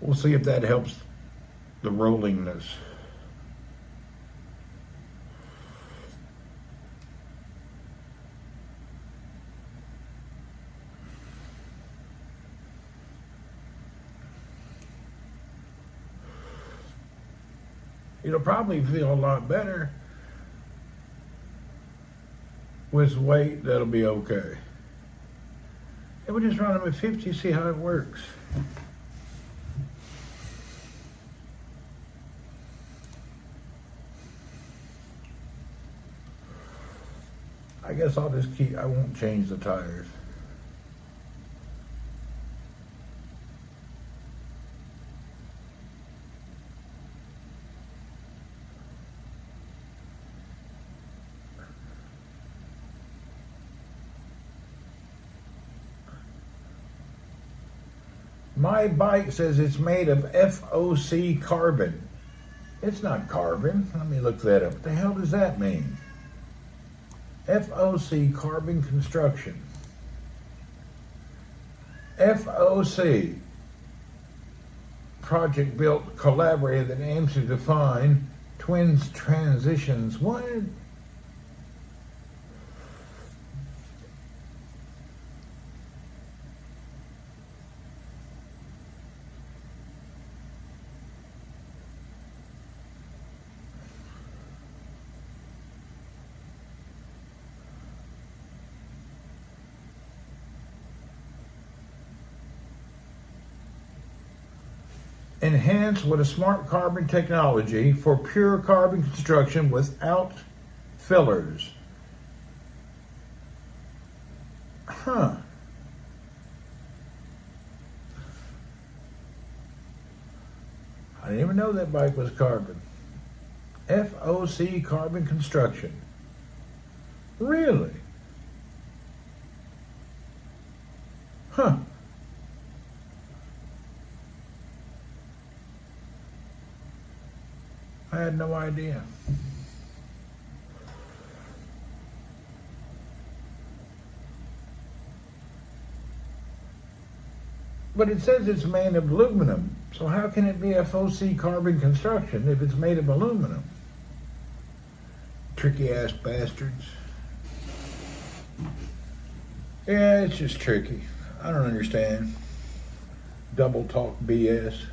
S1: We'll see if that helps the rollingness. It'll probably feel a lot better with weight. That'll be okay. And we'll just run them at 50, see how it works. I guess I'll just I won't change the tires. My bike says it's made of FOC carbon. It's not carbon. Let me look that up. What the hell does that mean? FOC, carbon construction. FOC, project built collaborative that aims to define twins transitions. What? Enhanced with a smart carbon technology for pure carbon construction without fillers. Huh. I didn't even know that bike was carbon. FOC carbon construction. Really? Huh. I had no idea. But it says it's made of aluminum. So how can it be FOC carbon construction if it's made of aluminum? Tricky ass bastards. Yeah, it's just tricky. I don't understand. Double talk BS.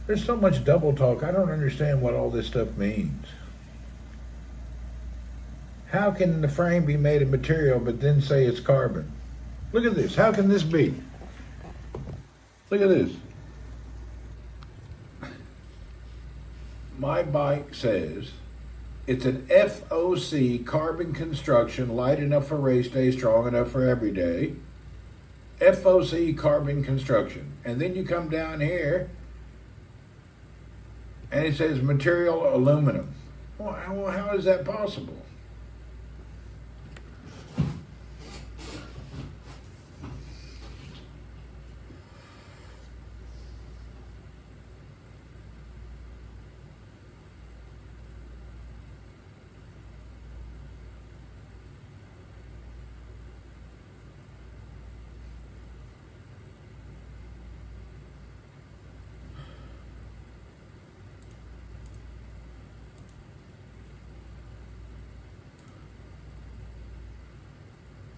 S1: There's so much double talk. I don't understand what all this stuff means. How can the frame be made of material but then say it's carbon? Look at this. How can this be? Look at this. My bike says it's an FOC carbon construction, light enough for race day, strong enough for every day. FOC carbon construction. And then you come down here and it says material aluminum. Well, how is that possible?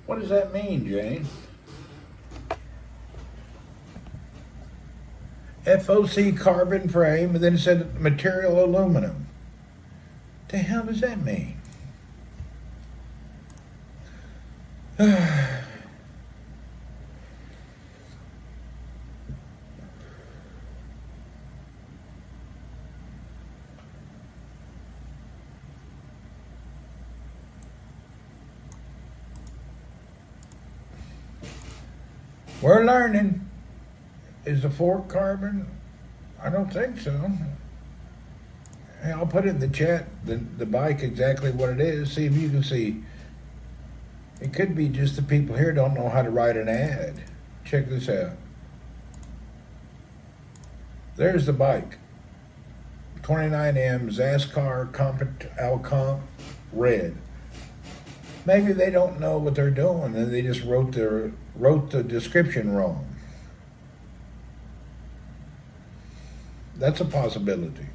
S1: What does that mean, Jane? FOC carbon frame, and then it said material aluminum. The hell does that mean? We're learning. Is the fork carbon? I don't think so. Hey, I'll put it in the chat, the bike, exactly what it is. See if you can see. It could be just the people here don't know how to write an ad. Check this out. There's the bike. 29M Zascar Comp red. Maybe they don't know what they're doing and they just wrote the description wrong. That's a possibility.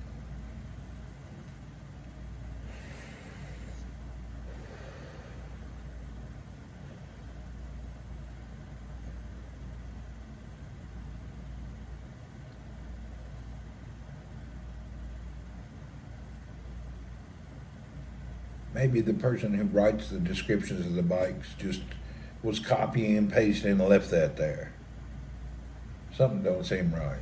S1: Maybe the person who writes the descriptions of the bikes just was copying and pasting and left that there. Something don't seem right.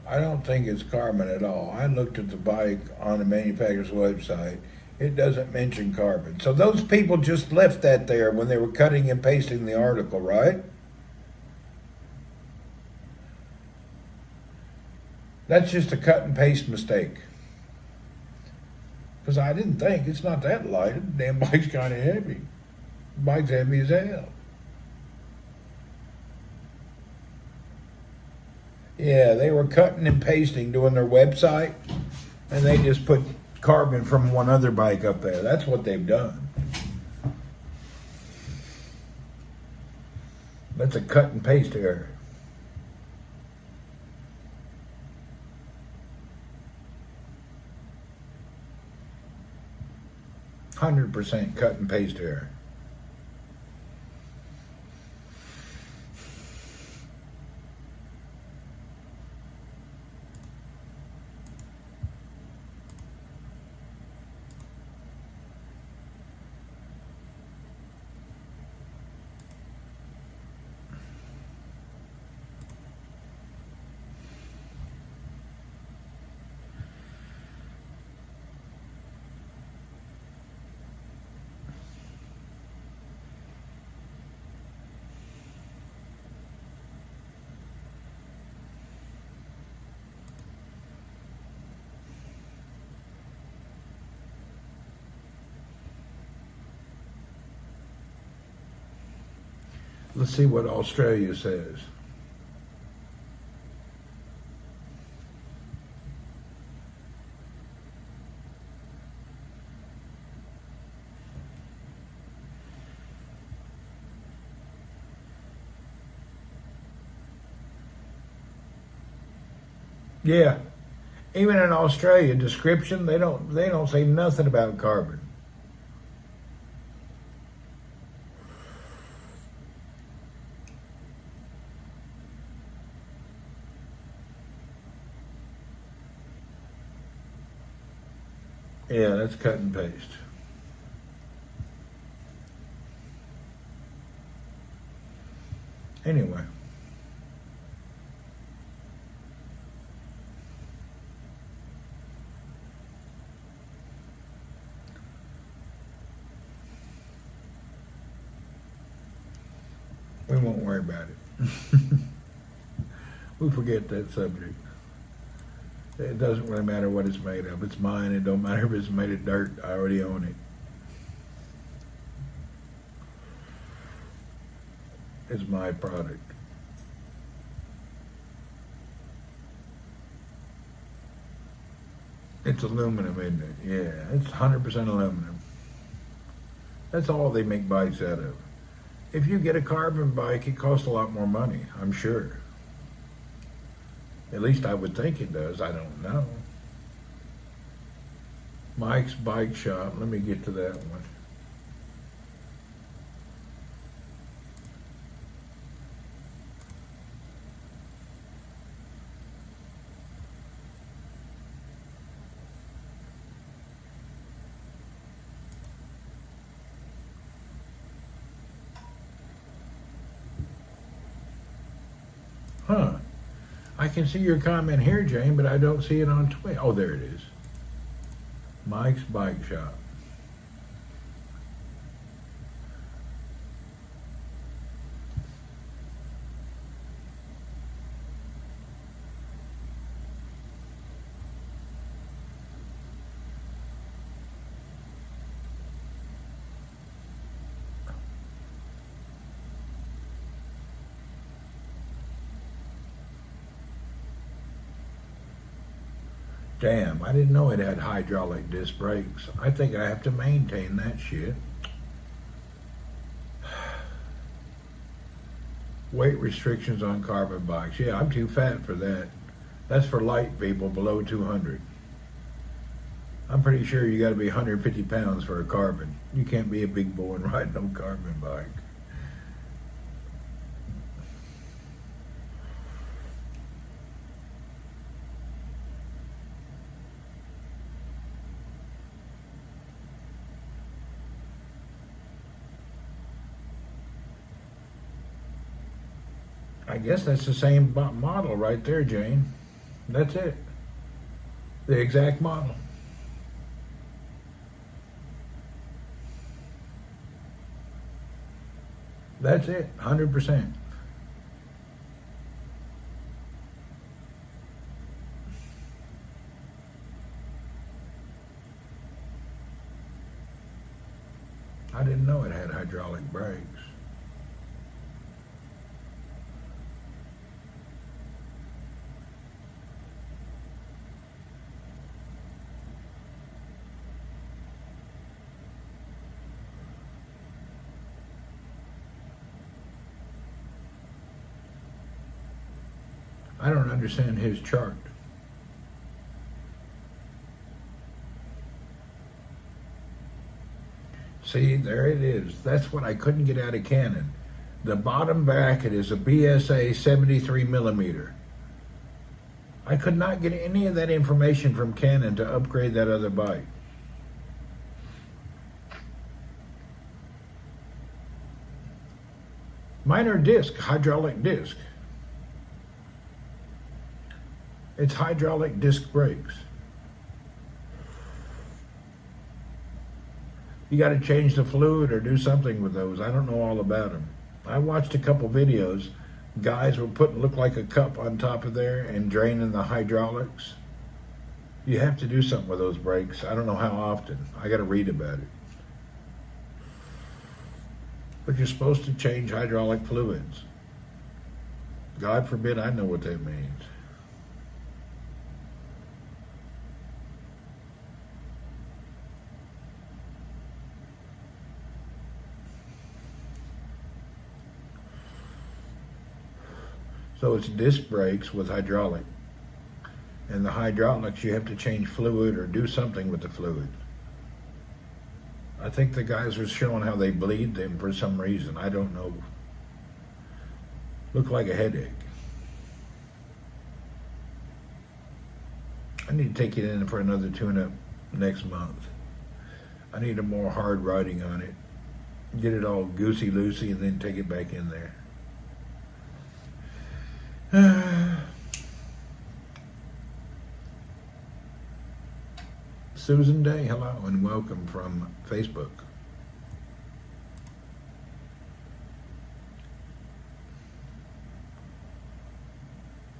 S1: I don't think it's carbon at all. I looked at the bike on the manufacturer's website. It doesn't mention carbon. So those people just left that there when they were cutting and pasting the article, right? That's just a cut and paste mistake. Because I didn't think, it's not that light. The damn bike's kind of heavy. The bike's heavy as hell. Yeah, they were cutting and pasting doing their website, and they just put carbon from one other bike up there. That's what they've done. That's a cut and paste error. %100% cut and paste error. Let's see what Australia says. Yeah, even in Australia, description they don't say nothing about carbon. Yeah, that's cut and paste. Anyway. We won't worry about it. We forget that subject. It doesn't really matter what it's made of. It's mine. It don't matter if it's made of dirt. I already own it. It's my product. It's aluminum, isn't it? Yeah, it's 100% aluminum. That's all they make bikes out of. If you get a carbon bike, it costs a lot more money, I'm sure. At least I would think it does. I don't know. Mike's Bike Shop. Let me get to that one. Huh. I can see your comment here, Jane, but I don't see it on Twitter. Oh, there it is. Mike's Bike Shop. Damn, I didn't know it had hydraulic disc brakes. I think I have to maintain that shit. Weight restrictions on carbon bikes. Yeah, I'm too fat for that. That's for light people below 200. I'm pretty sure you got to be 150 pounds for a carbon. You can't be a big boy and ride no carbon bike. I guess that's the same model right there, Jane. That's it. The exact model. That's it, 100%. I didn't know it had hydraulic brakes. I don't understand his chart. See, there it is. That's what I couldn't get out of Canon. The bottom bracket is a BSA 73 millimeter. I could not get any of that information from Canon to upgrade that other bike. Mine are disc, hydraulic disc. It's hydraulic disc brakes. You got to change the fluid or do something with those. I don't know all about them. I watched a couple videos. Guys were putting, look like a cup on top of there and draining the hydraulics. You have to do something with those brakes. I don't know how often. I got to read about it. But you're supposed to change hydraulic fluids. God forbid I know what that means. So it's disc brakes with hydraulic. And the hydraulics, you have to change fluid or do something with the fluid. I think the guys were showing how they bleed them for some reason. I don't know. Looked like a headache. I need to take it in for another tune-up next month. I need a more hard riding on it. Get it all goosey-loosey and then take it back in there. Susan Day, hello and welcome from Facebook.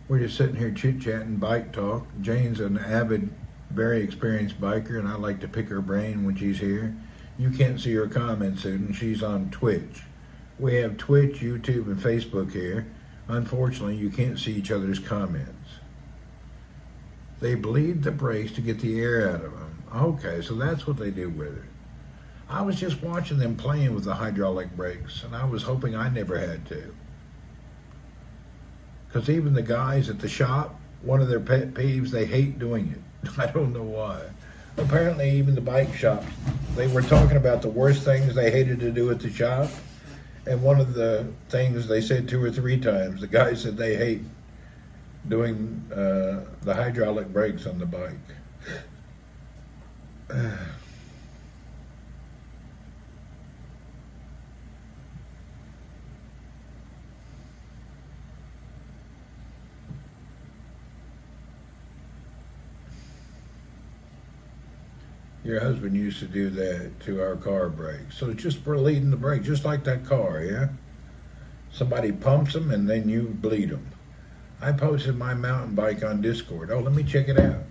S1: We're just sitting here chit-chatting, bike talk. Jane's an avid, very experienced biker, and I like to pick her brain when she's here. You can't see her comments, Susan. She's on Twitch. We have Twitch, YouTube, and Facebook here. Unfortunately, you can't see each other's comments. They bleed the brakes to get the air out of them. Okay, so that's what they do with it. I was just watching them playing with the hydraulic brakes, and I was hoping I never had to. Because even the guys at the shop, one of their pet peeves, they hate doing it. I don't know why. Apparently, even the bike shops, they were talking about the worst things they hated to do at the shop. And one of the things they said 2 or 3 times, the guy said they hate doing the hydraulic brakes on the bike. Your husband used to do that to our car brakes. So it's just for leading the brake, just like that car, yeah? Somebody pumps them and then you bleed them. I posted my mountain bike on Discord. Oh, let me check it out.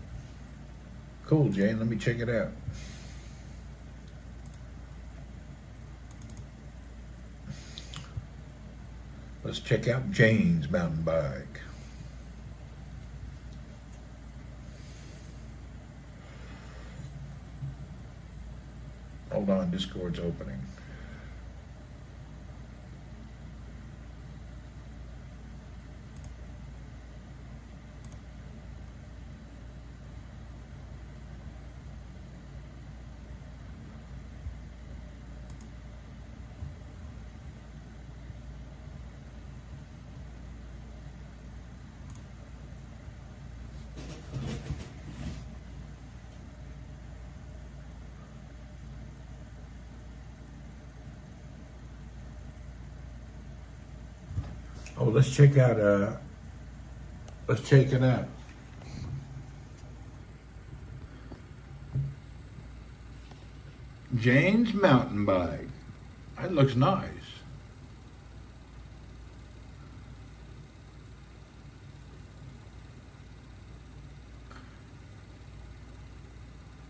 S1: Cool, Jane, let me check it out. Let's check out Jane's mountain bike. Hold on, Discord's opening. Oh, let's check it out. Jane's mountain bike. That looks nice.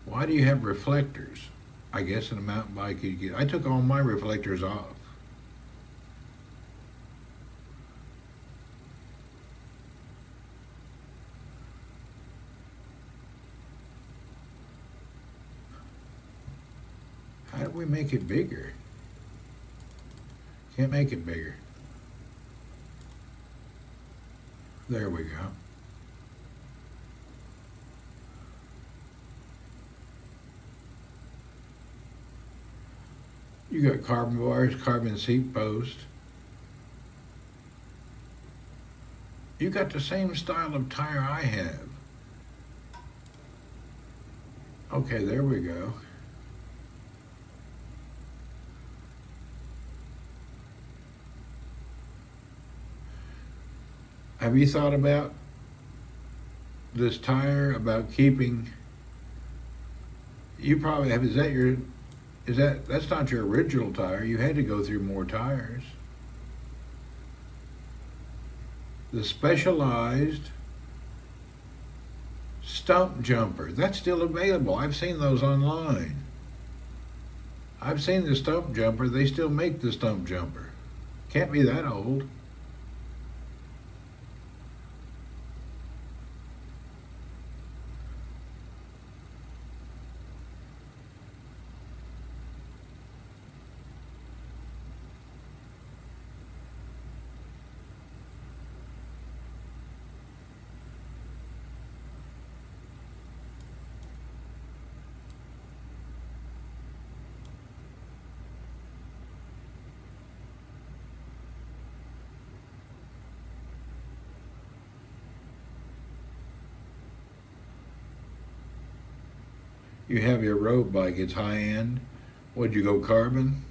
S1: Why do you have reflectors? I guess in a mountain bike you get. I took all my reflectors off. How do we make it bigger? Can't make it bigger. There we go. You got carbon bars, carbon seat post. You got the same style of tire I have. Okay, there we go. Have you thought about this tire, about keeping, you probably have, that's not your original tire. You had to go through more tires. The Specialized stump jumper, that's still available. I've seen those online. I've seen the stump jumper. They still make the stump jumper. Can't be that old. You have your road bike, it's high end. Would you go carbon?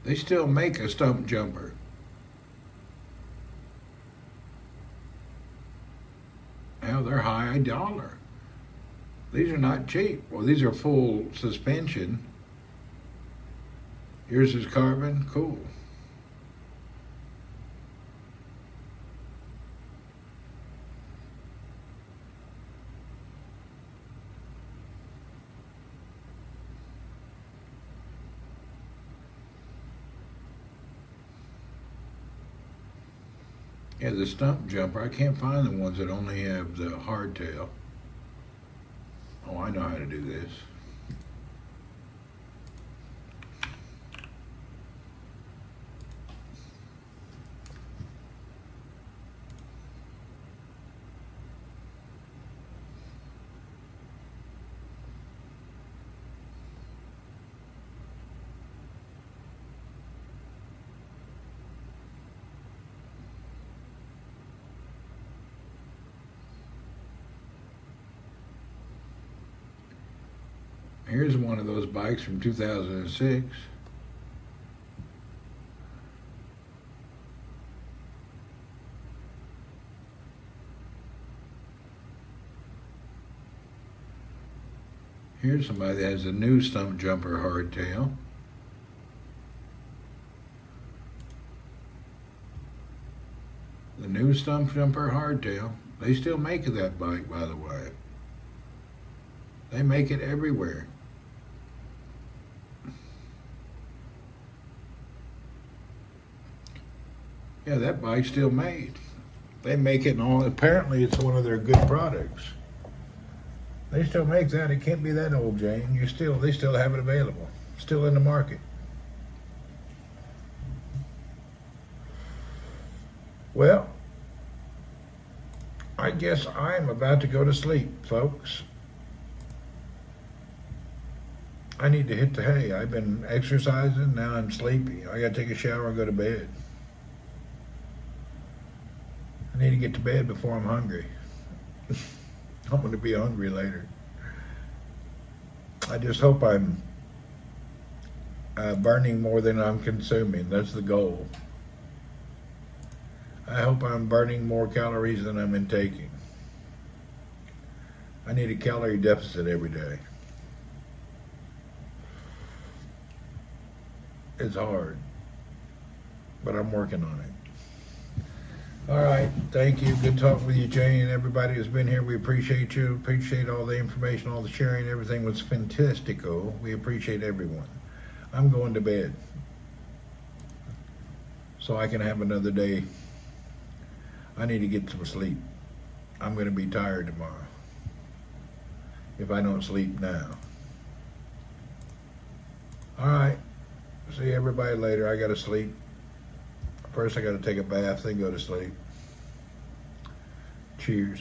S1: They still make a stump jumper. Now they're high $1. These are not cheap. Well, these are full suspension. Yours is carbon, cool. Yeah, the stump jumper, I can't find the ones that only have the hardtail. Oh, I know how to do this. Here's one of those bikes from 2006. Here's somebody that has a new stump jumper hardtail. The new stump jumper hardtail. They still make that bike, by the way. They make it everywhere. Yeah, that bike's still made. They make it in all. Apparently, it's one of their good products. They still make that. It can't be that old, Jane. They still have it available. Still in the market. Well, I guess I'm about to go to sleep, folks. I need to hit the hay. I've been exercising. Now I'm sleepy. I got to take a shower and go to bed. I need to get to bed before I'm hungry. I'm going to be hungry later. I just hope I'm burning more than I'm consuming. That's the goal. I hope I'm burning more calories than I'm intaking. I need a calorie deficit every day. It's hard, but I'm working on it. All right, thank you. Good talking with you, Jane, and everybody who's been here. We appreciate you. Appreciate all the information, all the sharing. Everything was fantastico. We appreciate everyone. I'm going to bed so I can have another day. I need to get some sleep. I'm going to be tired tomorrow if I don't sleep now. All right. See everybody later. I got to sleep. First, I got to take a bath, then go to sleep. Cheers.